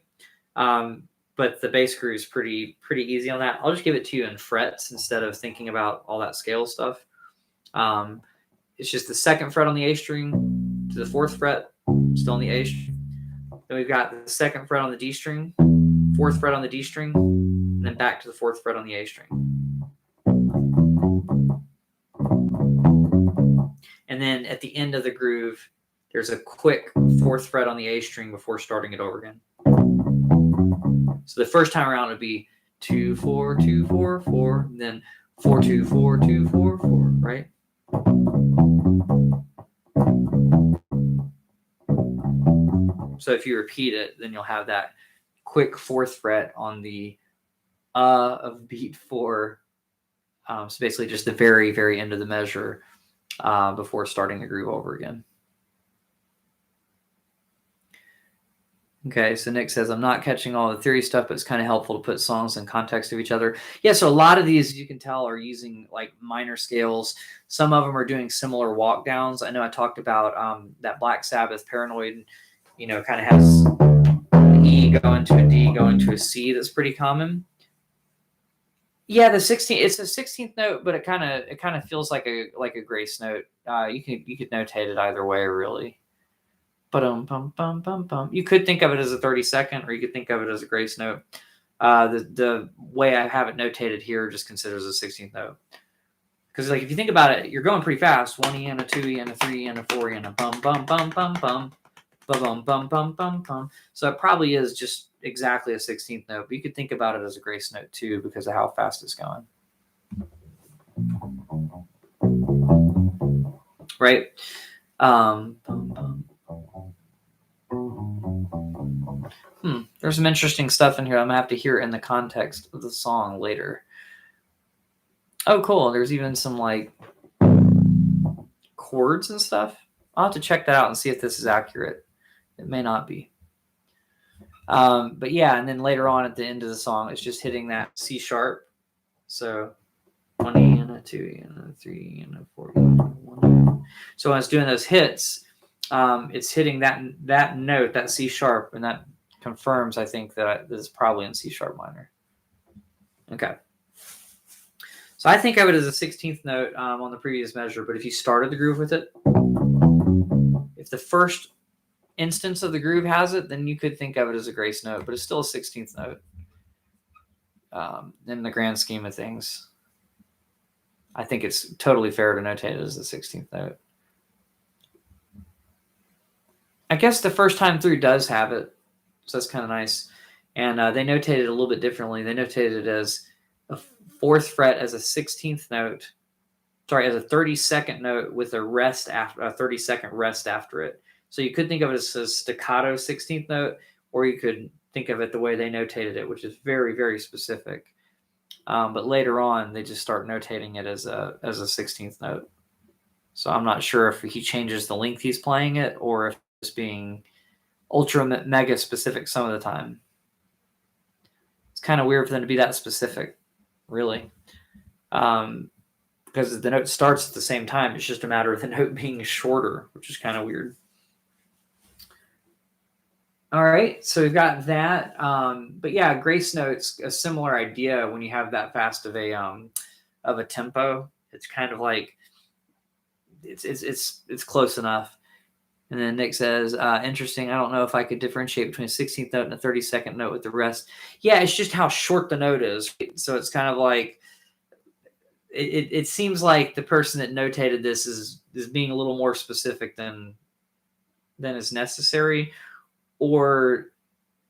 but the bass groove is pretty easy on that. I'll just give it to you in frets instead of thinking about all that scale stuff. It's just the 2nd fret on the A string to the 4th fret, still on the A string. Then we've got the 2nd fret on the D string, 4th fret on the D string, and then back to the 4th fret on the A string. And then at the end of the groove, there's a quick 4th fret on the A string before starting it over again. So the first time around would be 2 4 2 4 4, and then 4 2 4 2 4 4, right? So if you repeat it, then you'll have that quick 4th fret on the of beat 4. So basically just the very, very end of the measure before starting the groove over again. Okay, so Nick says, I'm not catching all the theory stuff, but it's kind of helpful to put songs in context of each other. Yeah, so a lot of these, you can tell, are using like minor scales. Some of them are doing similar walk downs. I know I talked about that Black Sabbath Paranoid, kind of has an E going to a D going to a C. That's pretty common. Yeah, the 16th, it's a 16th note, but it kind of feels like a grace note. You could notate it either way, really. You could think of it as a 32nd, or you could think of it as a grace note. The way I have it notated here just considers a 16th note. Because like if you think about it, you're going pretty fast. 1 E and a 2 E and a 3 E and a 4 E and a bum bum bum bum bum bum bum bum bum bum. So it probably is just exactly a 16th note. But you could think about it as a grace note too because of how fast it's going. Right? There's some interesting stuff in here. I'm gonna have to hear it in the context of the song later. Oh, cool. There's even some like chords and stuff. I'll have to check that out and see if this is accurate. It may not be. But yeah, and then later on at the end of the song, it's just hitting that C sharp. So 1 E and a 2 E and a 3 E and a 4 E and a 1 E. So when it's doing those hits, it's hitting that note, that C sharp, and that confirms, I think, that this is probably in C sharp minor. Okay. So I think of it as a 16th note on the previous measure, but if you started the groove with it, if the first instance of the groove has it, then you could think of it as a grace note, but it's still a 16th note in the grand scheme of things. I think it's totally fair to notate it as the 16th note. I guess the first time through does have it, so that's kind of nice. And they notated it a little bit differently. They notated it as a 4th fret as a 16th note, as a 32nd note with a 30-second rest after it. So you could think of it as a staccato 16th note, or you could think of it the way they notated it, which is very, very specific. But later on, they just start notating it as a 16th note. So I'm not sure if he changes the length he's playing it, or if it's being ultra mega specific some of the time. It's kind of weird for them to be that specific, really. Because the note starts at the same time. It's just a matter of the note being shorter, which is kind of weird. All right, so we've got that. But yeah, grace note's a similar idea when you have that fast of a tempo. It's kind of like it's close enough. And then Nick says, interesting. I don't know if I could differentiate between a 16th note and a 32nd note with the rest. Yeah, it's just how short the note is. So it's kind of like, it seems like the person that notated this is being a little more specific than is necessary, or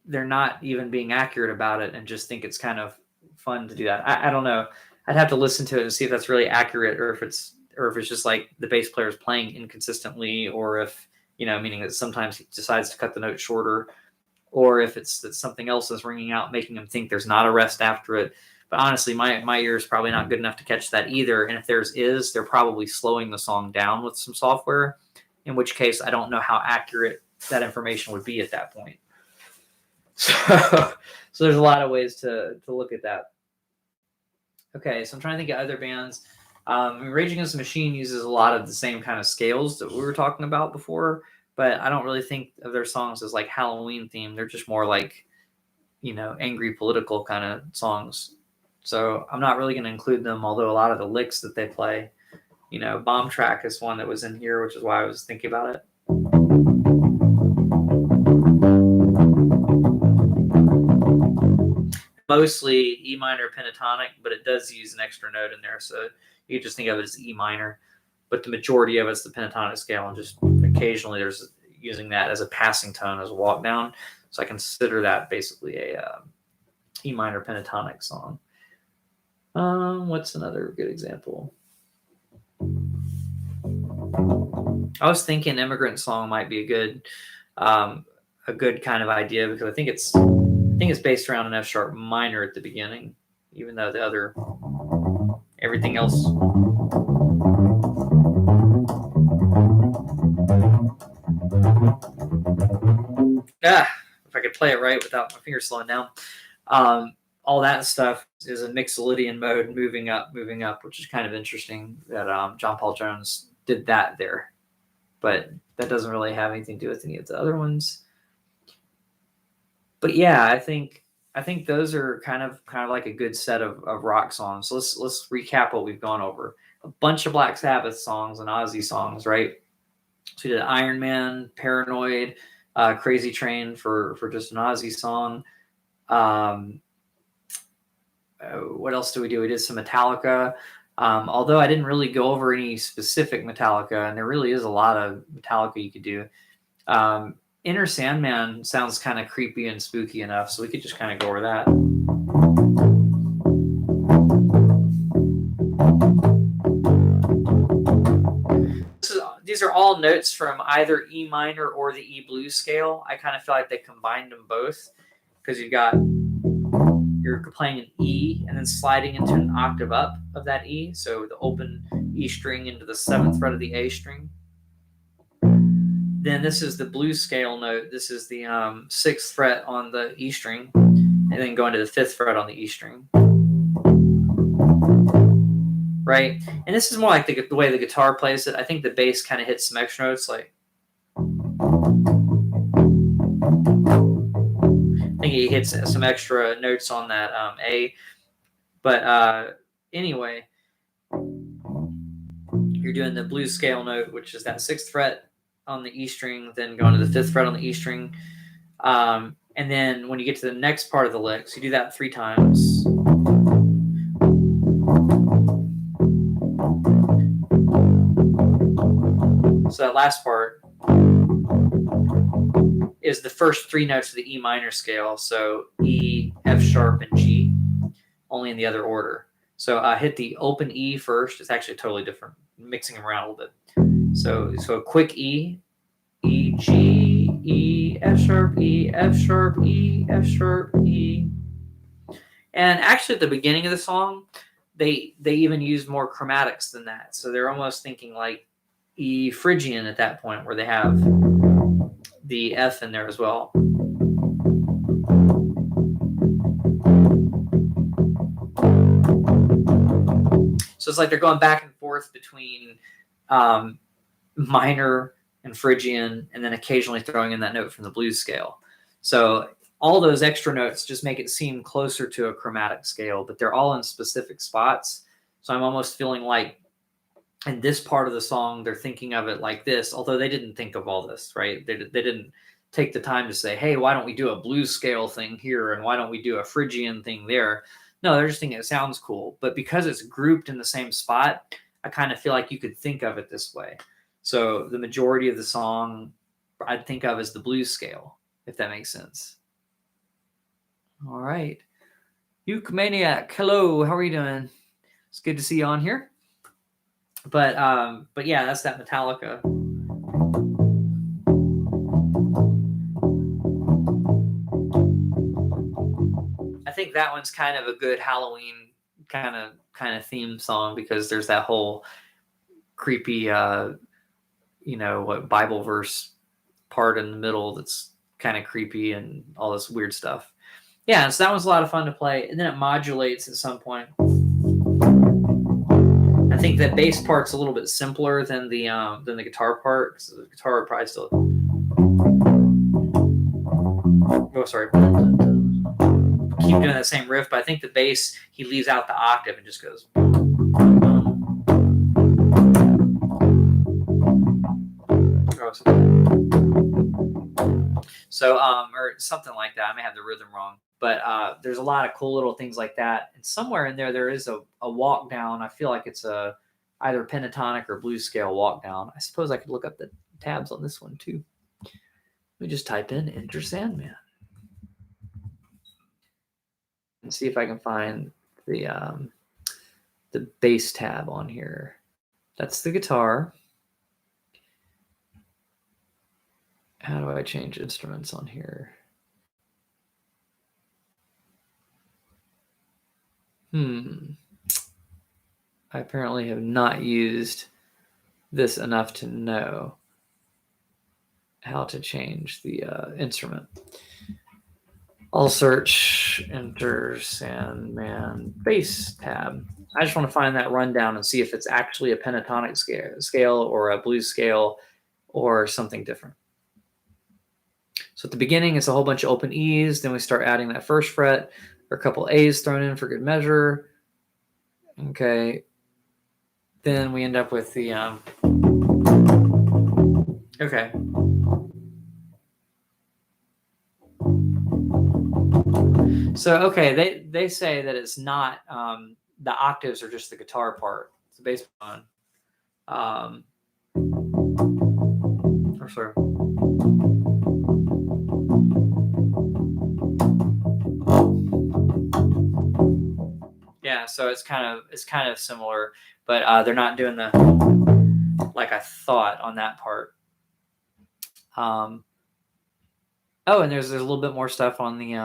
they're not even being accurate about it and just think it's kind of fun to do that. I don't know. I'd have to listen to it and see if that's really accurate, or if it's just like the bass player is playing inconsistently, or if, meaning that sometimes he decides to cut the note shorter, or if it's that something else is ringing out, making him think there's not a rest after it. But honestly, my ear is probably not good enough to catch that either. And if they're probably slowing the song down with some software, in which case I don't know how accurate that information would be at that point. So there's a lot of ways to look at that. Okay, so I'm trying to think of other bands. Rage Against the Machine uses a lot of the same kind of scales that we were talking about before, but I don't really think of their songs as like Halloween themed. They're just more like, angry political kind of songs. So I'm not really going to include them, although a lot of the licks that they play, Bomb Track is one that was in here, which is why I was thinking about it. Mostly E minor pentatonic, but it does use an extra note in there, so you can just think of it as E minor. But the majority of it's the pentatonic scale, and just occasionally there's using that as a passing tone, as a walk down. So I consider that basically a E minor pentatonic song. What's another good example? I was thinking Immigrant Song might be a good kind of idea, because I think it's based around an F sharp minor at the beginning, even though the other everything else. If I could play it right without my fingers slowing down. All that stuff is a Mixolydian mode, moving up, which is kind of interesting that John Paul Jones did that there. But that doesn't really have anything to do with any of the other ones. But yeah, I think those are kind of like a good set of rock songs. So let's recap what we've gone over. A bunch of Black Sabbath songs and Ozzy songs, right? So we did Iron Man, Paranoid, Crazy Train for just an Ozzy song. What else do we do? We did some Metallica. Although I didn't really go over any specific Metallica, and there really is a lot of Metallica you could do. Inner Sandman sounds kind of creepy and spooky enough, so we could just kind of go over that. These are all notes from either E minor or the E blues scale. I kind of feel like they combined them both because you're playing an E and then sliding into an octave up of that E. So the open E string into the 7th fret of the A string. Then this is the blues scale note. This is the 6th fret on the E string, and then going to the 5th fret on the E string. Right? And this is more like the way the guitar plays it. I think the bass kind of hits some extra notes, like I think he hits some extra notes on that A. But anyway, you're doing the blues scale note, which is that 6th fret on the E string, then going to the 5th fret on the E string. And then when you get to the next part of the licks, you do that 3 times. So that last part is the first 3 notes of the E minor scale. So E, F sharp, and G, only in the other order. So hit the open E first. It's actually totally different, mixing them around a little bit. So a quick E, E, G, E, F sharp, E, F sharp, E, F sharp, E. And actually at the beginning of the song, they even use more chromatics than that. So they're almost thinking like E Phrygian at that point, where they have the F in there as well. So it's like they're going back and forth between minor and Phrygian, and then occasionally throwing in that note from the blues scale. So all those extra notes just make it seem closer to a chromatic scale, but they're all in specific spots. So I'm almost feeling like in this part of the song, they're thinking of it like this, although they didn't think of all this, right? They didn't take the time to say, hey, why don't we do a blues scale thing here? And why don't we do a Phrygian thing there? No, they're just thinking it sounds cool. But because it's grouped in the same spot, I kind of feel like you could think of it this way. So the majority of the song I'd think of as the blues scale, if that makes sense. All right. Uke Maniac, hello, how are you doing? It's good to see you on here. But yeah, that's that Metallica. I think that one's kind of a good Halloween kind of theme song, because there's that whole creepy Bible verse part in the middle that's kind of creepy and all this weird stuff. Yeah, so that one's a lot of fun to play, and then it modulates at some point. I think the bass part's a little bit simpler than the guitar part, because the guitar probably still. Oh, sorry. Keep doing that same riff, but I think the bass, he leaves out the octave and just goes. So, or something like that. I may have the rhythm wrong, but there's a lot of cool little things like that. And somewhere in there is a walk down. I feel like it's either pentatonic or blues scale walk down. I suppose I could look up the tabs on this one too. Let me just type in Enter Sandman and see if I can find the bass tab on here. That's the guitar. How do I change instruments on here? I apparently have not used this enough to know how to change the instrument. I'll search, enter Sandman bass tab. I just want to find that rundown and see if it's actually a pentatonic scale or a blues scale or something different. So at the beginning, it's a whole bunch of open E's. Then we start adding that first fret, or a couple A's thrown in for good measure. Okay. Then we end up with the okay. So okay, they say that it's not the octaves are just the guitar part. It's the bass one. Or sorry. Yeah, so it's kind of similar, but they're not doing the like I thought on that part. Oh, and there's a little bit more stuff on the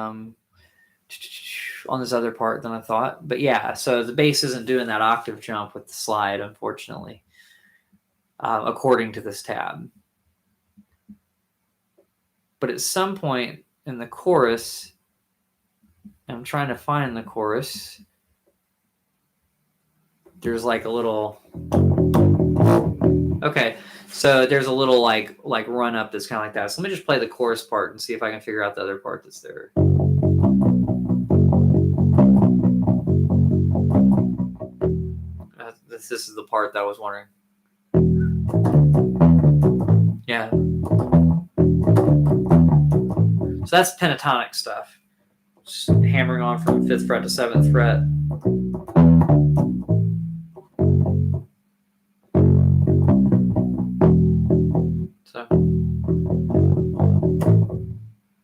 on this other part than I thought. But yeah, so the bass isn't doing that octave jump with the slide, unfortunately, according to this tab. But at some point in the chorus, I'm trying to find the chorus. There's like a little. Okay, so there's a little like run up that's kind of like that. So let me just play the chorus part and see if I can figure out the other part that's there. This is the part that I was wondering. Yeah. So that's pentatonic stuff. Just hammering on from 5th fret to 7th fret. So,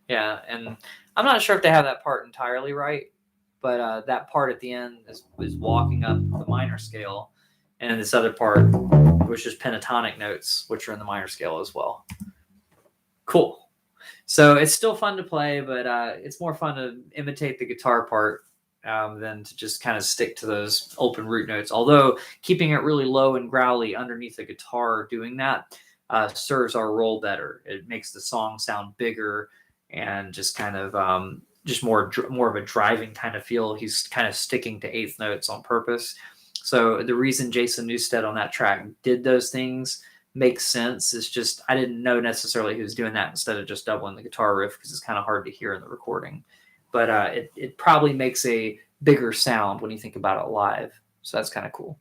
yeah, and I'm not sure if they have that part entirely right, but that part at the end is walking up the minor scale, and this other part, which is pentatonic notes, which are in the minor scale as well. Cool. So it's still fun to play, but it's more fun to imitate the guitar part than to just kind of stick to those open root notes. Although keeping it really low and growly underneath the guitar, doing that serves our role better. It makes the song sound bigger and just kind of just more of a driving kind of feel. He's kind of sticking to eighth notes on purpose. So the reason Jason Newsted on that track did those things makes sense. It's just I didn't know necessarily he was doing that instead of just doubling the guitar riff because it's kind of hard to hear in the recording. But it probably makes a bigger sound when you think about it live. So that's kind of cool.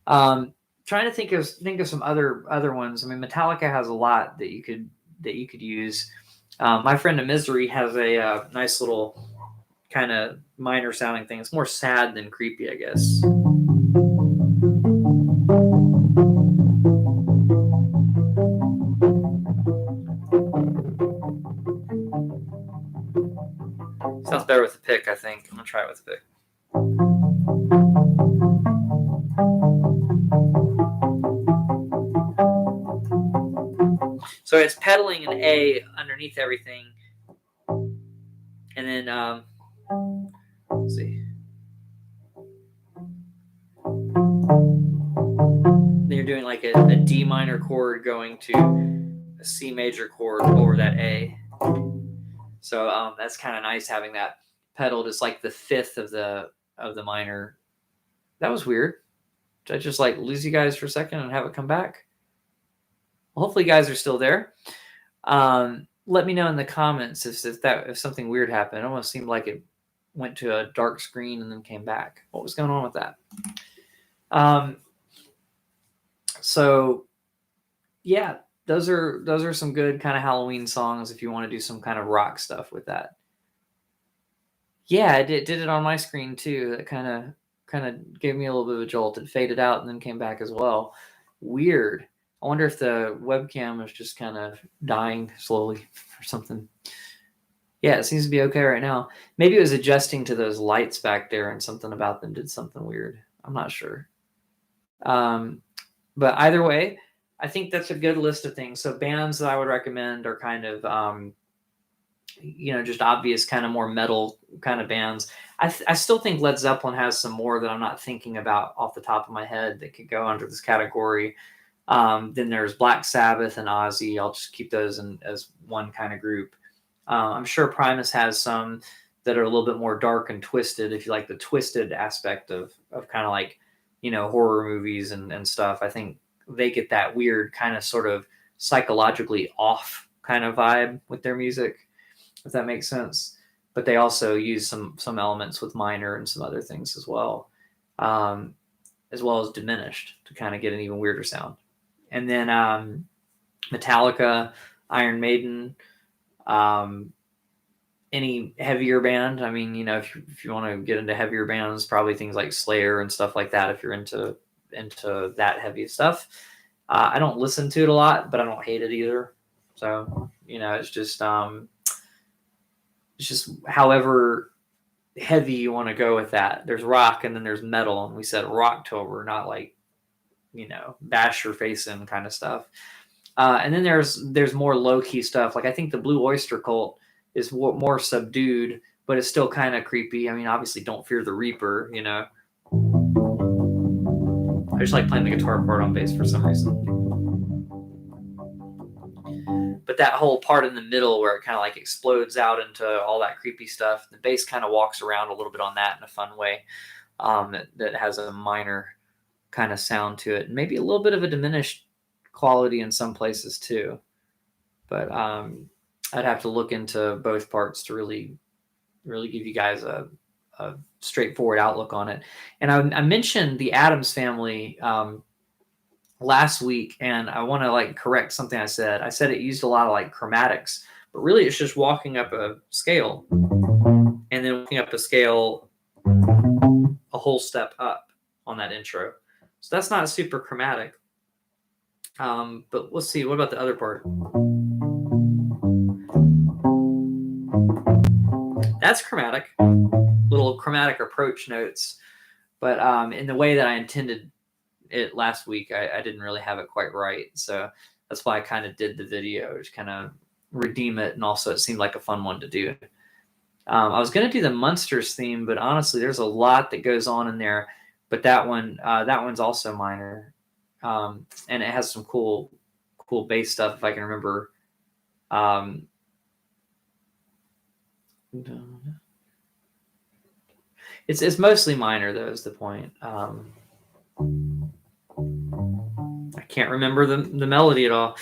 Trying to think of some other ones. I mean, Metallica has a lot that you could use. My Friend of Misery has a nice little kind of minor sounding thing. It's more sad than creepy, I guess. Sounds better with the pick, I think. I'm gonna try it with the pick. So it's pedaling an A underneath everything, and then let's see. Then you're doing like a D minor chord going to a C major chord over that A. So that's kind of nice having that pedal just like the 5th of the minor. That was weird. Did I just like lose you guys for a second and have it come back? Well, hopefully you guys are still there. Let me know in the comments if something weird happened. It almost seemed like it went to a dark screen and then came back. What was going on with that? So yeah, those are some good kind of Halloween songs if you want to do some kind of rock stuff with that. Yeah, I did it on my screen too. That kind of gave me a little bit of a jolt. It faded out and then came back as well. Weird. I wonder if the webcam is just kind of dying slowly or something. Yeah, it seems to be okay right now. Maybe it was adjusting to those lights back there and something about them did something weird. I'm not sure. But either way, I think that's a good list of things. So bands that I would recommend are kind of, just obvious kind of more metal kind of bands. I still think Led Zeppelin has some more that I'm not thinking about off the top of my head that could go under this category. Then there's Black Sabbath and Ozzy. I'll just keep those as one kind of group. I'm sure Primus has some that are a little bit more dark and twisted. If you like the twisted aspect of kind of like, horror movies and stuff, I think they get that weird kind of sort of psychologically off kind of vibe with their music, if that makes sense. But they also use some elements with minor and some other things as well as diminished to kind of get an even weirder sound. And then Metallica, Iron Maiden, any heavier band. I mean, if you want to get into heavier bands, probably things like Slayer and stuff like that. If you're into that heavy stuff, I don't listen to it a lot, but I don't hate it either. So it's just however heavy you want to go with that. There's rock and then there's metal, and we said Rocktober, not like bash your face in kind of stuff. And then there's more low key stuff. Like I think the Blue Oyster Cult is more subdued, but it's still kind of creepy. I mean, obviously, Don't Fear the Reaper. I just like playing the guitar part on bass for some reason. But that whole part in the middle where it kind of like explodes out into all that creepy stuff, the bass kind of walks around a little bit on that in a fun way. That has a minor kind of sound to it, and maybe a little bit of a diminished quality in some places too. But I'd have to look into both parts to really give you guys a straightforward outlook on it. And I mentioned the Addams Family last week, and I want to like correct something I said. I said it used a lot of like chromatics, but really it's just walking up a scale and then walking up a scale a whole step up on that intro. So that's not super chromatic. But let's see, what about the other part? That's chromatic, little chromatic approach notes. But in the way that I intended it last week, I didn't really have it quite right. So that's why I kind of did the video, just kind of redeem it. And also it seemed like a fun one to do. I was going to do the Munsters theme, but honestly, there's a lot that goes on in there. But that one's also minor. And it has some cool bass stuff, if I can remember. It's mostly minor, though, is the point. I can't remember the melody at all.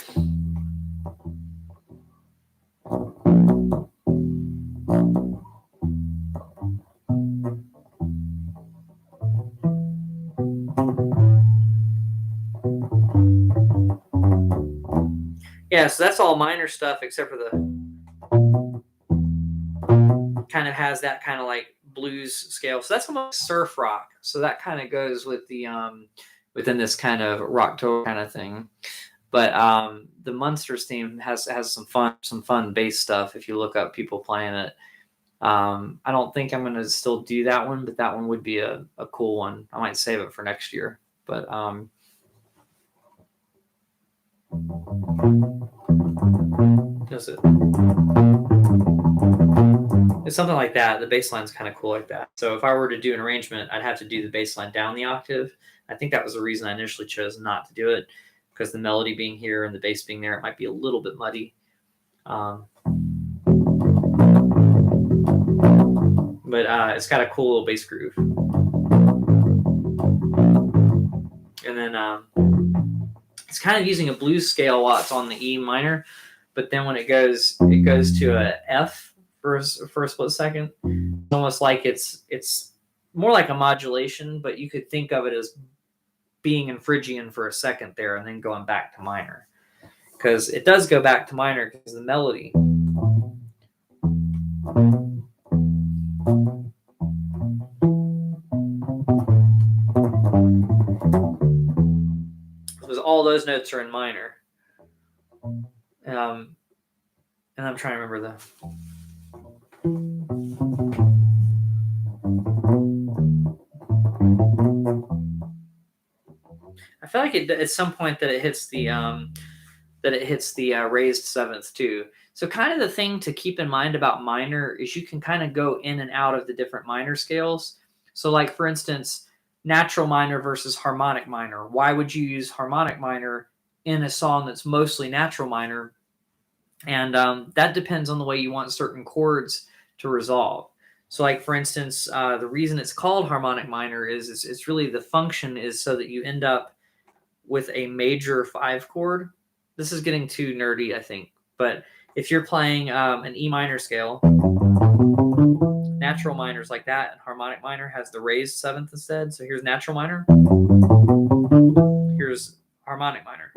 Yeah, so that's all minor stuff except for the kind of has that kind of like blues scale. So that's almost surf rock. So that kind of goes with the within this kind of Rocktober kind of thing. But the Munsters theme has some fun bass stuff if you look up people playing it. I don't think I'm going to still do that one, but that one would be a cool one. I might save it for next year. But does it? It's something like that. The bass line's kind of cool like that. So if I were to do an arrangement, I'd have to do the bass line down the octave. I think that was the reason I initially chose not to do it, because the melody being here and the bass being there, it might be a little bit muddy. But it's got a cool little bass groove. And then it's kind of using a blues scale while it's on the E minor, but then when it goes to a F for a split second. It's almost like it's more like a modulation, but you could think of it as being in Phrygian for a second there and then going back to minor, because it does go back to minor because the melody. Because all those notes are in minor. And I'm trying to remember the. I feel like at some point that it hits the raised seventh too. So kind of the thing to keep in mind about minor is you can kind of go in and out of the different minor scales. So like for instance, natural minor versus harmonic minor. Why would you use harmonic minor in a song that's mostly natural minor? And that depends on the way you want certain chords to resolve. So like, for instance, the reason it's called harmonic minor is it's really, the function is so that you end up with a major 5 chord. This is getting too nerdy, I think. But if you're playing an E minor scale, natural minors like that, and harmonic minor has the raised 7th instead. So here's natural minor. Here's harmonic minor.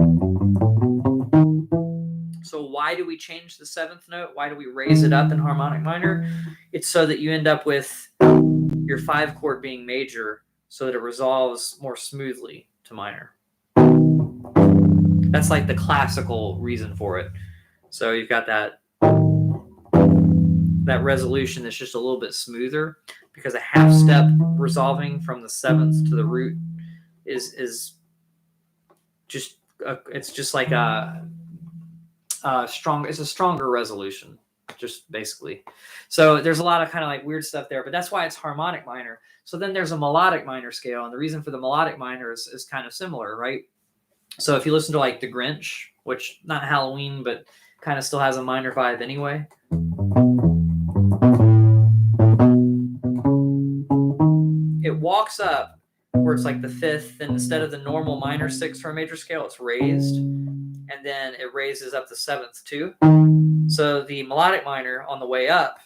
So why do we change the 7th note? Why do we raise it up in harmonic minor? It's so that you end up with your 5 chord being major, so that it resolves more smoothly to minor. That's like the classical reason for it. So you've got that resolution that's just a little bit smoother, because a half step resolving from the 7th to the root is just it's just like a it's a stronger resolution, just basically. So there's a lot of kind of like weird stuff there, but that's why it's harmonic minor. So then there's a melodic minor scale, and the reason for the melodic minor is kind of similar, right? So if you listen to like the Grinch, which not Halloween, but kind of still has a minor vibe anyway. It walks up where it's like the 5th, and instead of the normal minor 6 for a major scale, it's raised, and then it raises up the 7th too. So the melodic minor on the way up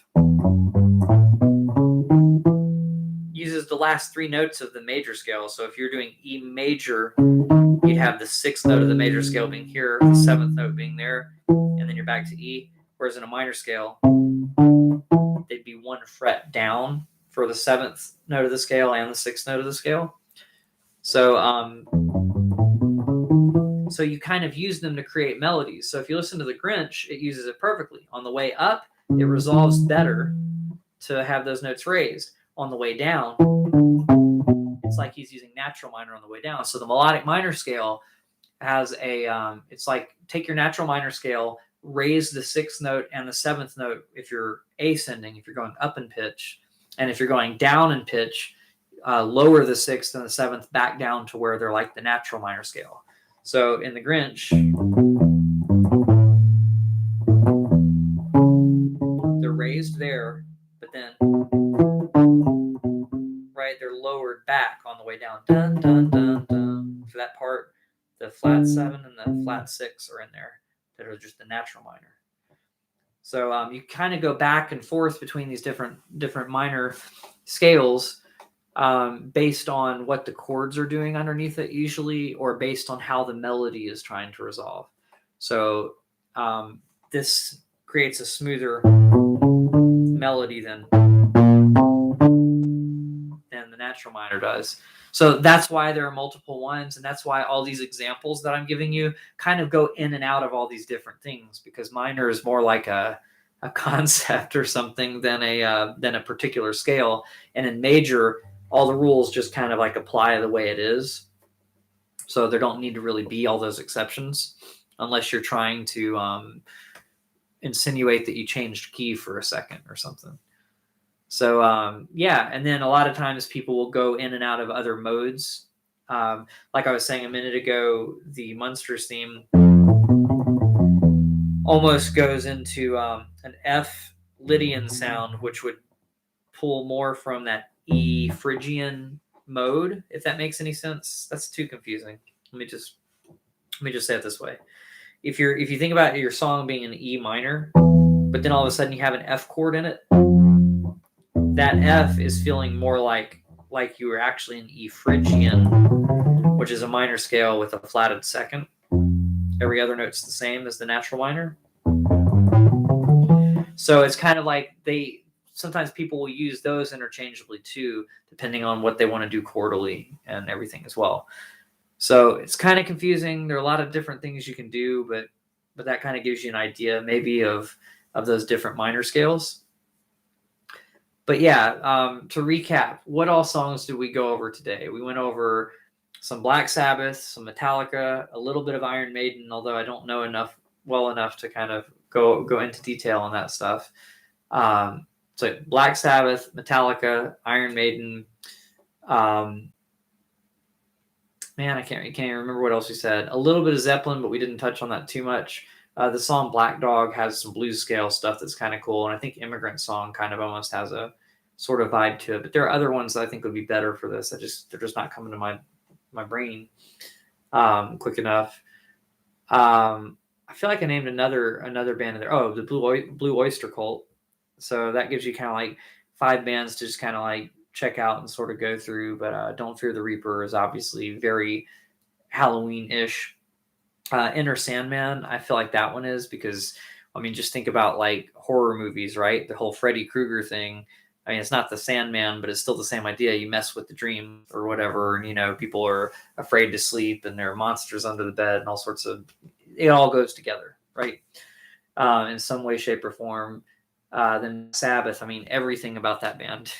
uses the last 3 notes of the major scale. So if you're doing E major, you'd have the 6th note of the major scale being here, the 7th note being there, and then you're back to E. Whereas in a minor scale, they'd be 1 fret down for the 7th note of the scale and the 6th note of the scale. So so you kind of use them to create melodies. So if you listen to the Grinch, it uses it perfectly. On the way up, it resolves better to have those notes raised. On the way down, it's like he's using natural minor on the way down. So the melodic minor scale has a it's like, take your natural minor scale, raise the 6th note and the 7th note if you're ascending, if you're going up in pitch, and if you're going down in pitch, lower the 6th and the 7th back down to where they're like the natural minor scale. So in the Grinch, they're raised there, but then right, they're lowered back on the way down. Dun, dun, dun, dun. For that part, the flat 7 and the flat 6 are in there that are just the natural minor. So you kind of go back and forth between these different minor scales based on what the chords are doing underneath it usually, or based on how the melody is trying to resolve. So this creates a smoother melody than the natural minor does. So that's why there are multiple ones, and that's why all these examples that I'm giving you kind of go in and out of all these different things, because minor is more like a concept or something than a particular scale. And in major, all the rules just kind of like apply the way it is. So there don't need to really be all those exceptions unless you're trying to insinuate that you changed key for a second or something. So yeah, and then a lot of times people will go in and out of other modes. Like I was saying a minute ago, the Munsters theme almost goes into an F Lydian sound, which would pull more from that E Phrygian mode, if that makes any sense. That's too confusing. Let me just say it this way. If you think about your song being an E minor, but then all of a sudden you have an F chord in it, that F is feeling more like you were actually in E Phrygian, which is a minor scale with a flatted second. Every other note's the same as the natural minor. So it's kind of like sometimes people will use those interchangeably too, depending on what they want to do chordally and everything as well. So it's kind of confusing. There are a lot of different things you can do, but that kind of gives you an idea maybe of those different minor scales. But yeah, to recap, what all songs did we go over today? We went over some Black Sabbath, some Metallica, a little bit of Iron Maiden, although I don't know well enough to kind of go into detail on that stuff. So Black Sabbath, Metallica, Iron Maiden. Man, I can't even remember what else we said. A little bit of Zeppelin, but we didn't touch on that too much. The song Black Dog has some blues scale stuff that's kind of cool, and I think Immigrant Song kind of almost has a sort of vibe to it. But there are other ones that I think would be better for this. They're just not coming to my brain quick enough. I feel like I named another band in there. Oh, the Blue Oyster Cult. So that gives you kind of like 5 bands to just kind of like check out and sort of go through. But Don't Fear the Reaper is obviously very Halloween-ish. Enter Sandman, I feel like that one is, because I mean, just think about like horror movies, right? The whole Freddy Krueger thing. I mean, it's not the Sandman, but it's still the same idea. You mess with the dream or whatever, and people are afraid to sleep, and there are monsters under the bed and all sorts of. It all goes together, right? In some way, shape, or form. Then Sabbath, I mean, everything about that band,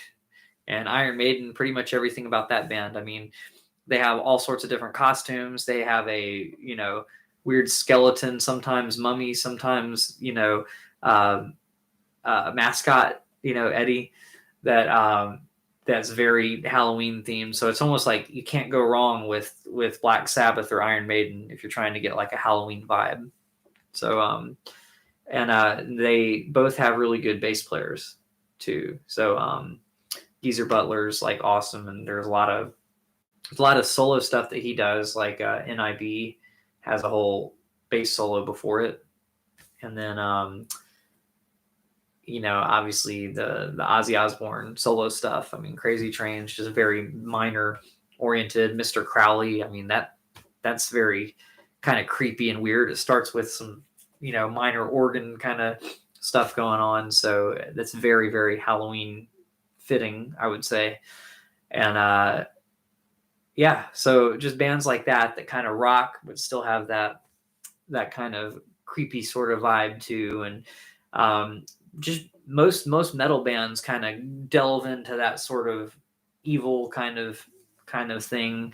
and Iron Maiden, pretty much everything about that band. I mean, they have all sorts of different costumes. They have a weird skeleton, sometimes mummy, sometimes mascot, Eddie, that's very Halloween themed. So it's almost like you can't go wrong with Black Sabbath or Iron Maiden if you're trying to get like a Halloween vibe. So they both have really good bass players too. So Geezer Butler's like awesome, and there's a lot of solo stuff that he does. Like NIB has a whole bass solo before it, and then obviously the Ozzy Osbourne solo stuff. I mean, Crazy Train's just very minor oriented. Mr. Crowley, I mean that's very kind of creepy and weird. It starts with some minor organ kind of stuff going on, so that's very, very Halloween fitting, I would say. And yeah, so just bands like that kind of rock but still have that kind of creepy sort of vibe too. And just most metal bands kind of delve into that sort of evil kind of thing,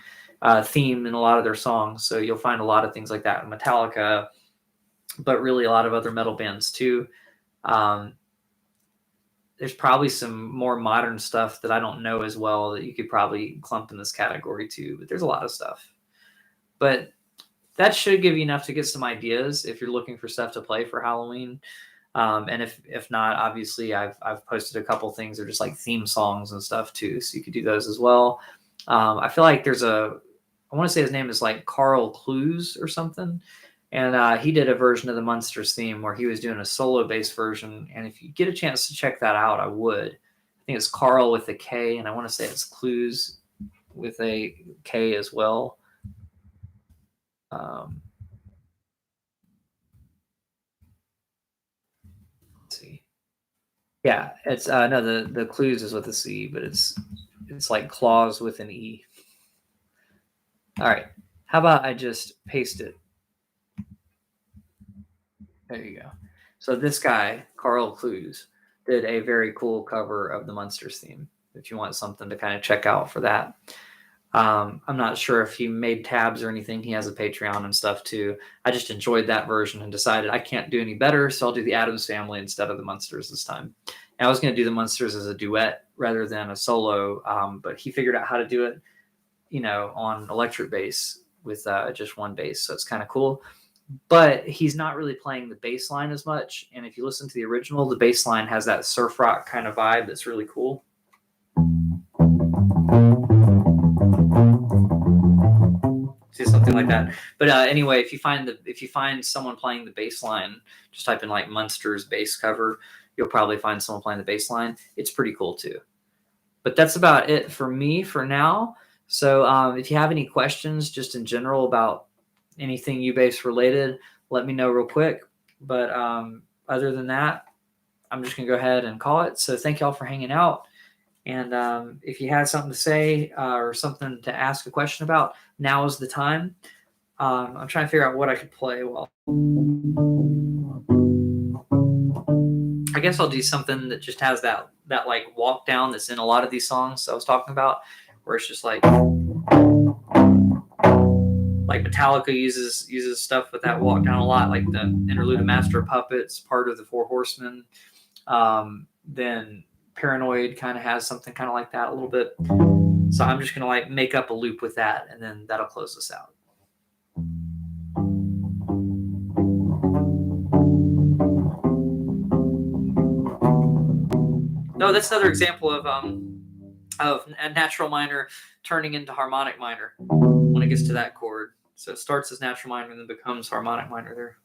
theme in a lot of their songs. So you'll find a lot of things like that in Metallica, but really a lot of other metal bands too. There's probably some more modern stuff that I don't know as well that you could probably clump in this category too, but there's a lot of stuff. But that should give you enough to get some ideas if you're looking for stuff to play for Halloween. And if not, obviously I've posted a couple things that are just like theme songs and stuff too, so you could do those as well. I feel like I want to say his name is like Carl Clues or something. And he did a version of the Munsters theme where he was doing a solo bass version. And if you get a chance to check that out, I would. I think it's Carl with a K, and I want to say it's Clues with a K as well. Let's see. Yeah, it's no, the Clues is with a C, but it's like Claws with an E. All right. How about I just paste it? There you go. So this guy, Carl Clues, did a very cool cover of the Munsters theme. If you want something to kind of check out for that. I'm not sure if he made tabs or anything. He has a Patreon and stuff too. I just enjoyed that version and decided I can't do any better, so I'll do the Addams Family instead of the Munsters this time. And I was going to do the Munsters as a duet rather than a solo, but he figured out how to do it, on electric bass with just one bass. So it's kind of cool. But he's not really playing the bass line as much. And if you listen to the original, the bass line has that surf rock kind of vibe that's really cool. See, something like that. But anyway, if you find someone playing the bass line, just type in like Munsters bass cover, you'll probably find someone playing the bass line. It's pretty cool too. But that's about it for me for now. So if you have any questions just in general about anything U-bass related, let me know real quick. But other than that, I'm just going to go ahead and call it. So thank y'all for hanging out. And if you had something to say or something to ask a question about, now is the time. I'm trying to figure out what I could play. Well, I guess I'll do something that just has that like walk down that's in a lot of these songs I was talking about, where it's just like Metallica uses stuff with that walk down a lot, like the interlude of Master of Puppets, part of the Four Horsemen. Then Paranoid kind of has something kind of like that a little bit. So I'm just going to make up a loop with that, and then that'll close us out. No, that's another example of a natural minor turning into harmonic minor when it gets to that chord. So it starts as natural minor and then becomes harmonic minor there.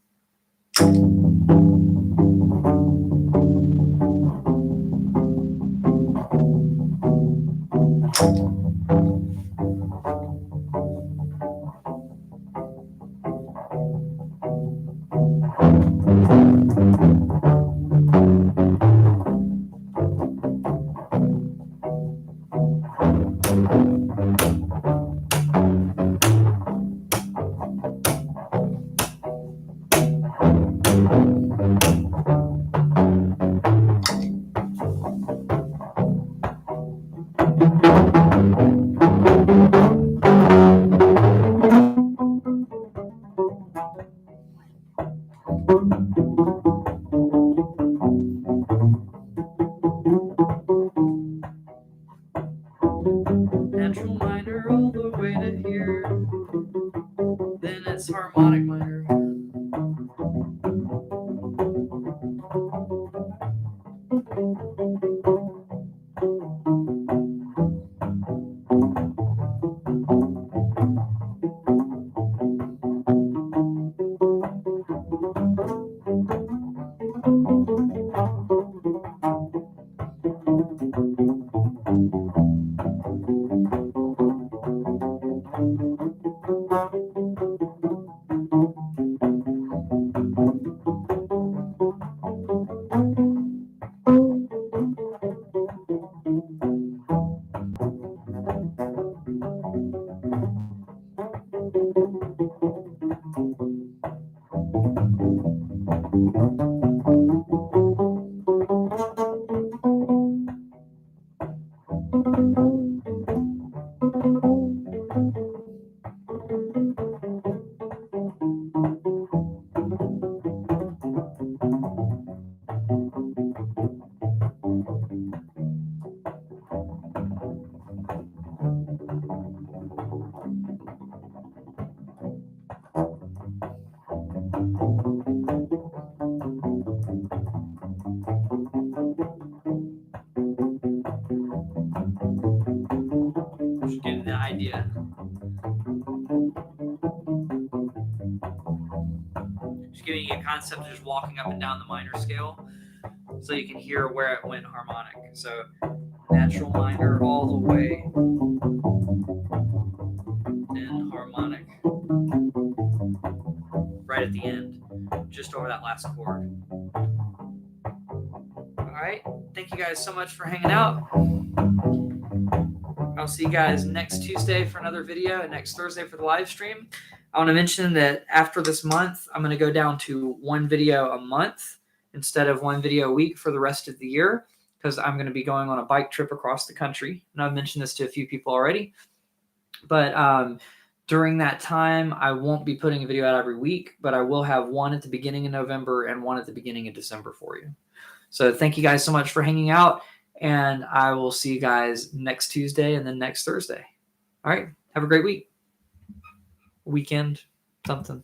Natural minor all the way to here. Then it's harmonic minor. Just getting the idea. Just giving you a concept of just walking up and down the minor scale so you can hear where it went harmonic. So natural minor all the way, then harmonic right at the end, just over that last chord. All right, thank you guys so much for hanging out. I'll see you guys next Tuesday for another video and next Thursday for the live stream. I want to mention that after this month, I'm going to go down to one video a month instead of one video a week for the rest of the year, because I'm going to be going on a bike trip across the country. And I've mentioned this to a few people already. But during that time, I won't be putting a video out every week, but I will have one at the beginning of November and one at the beginning of December for you. So thank you guys so much for hanging out, and I will see you guys next Tuesday and then next Thursday. All right. Have a great week. Weekend, something.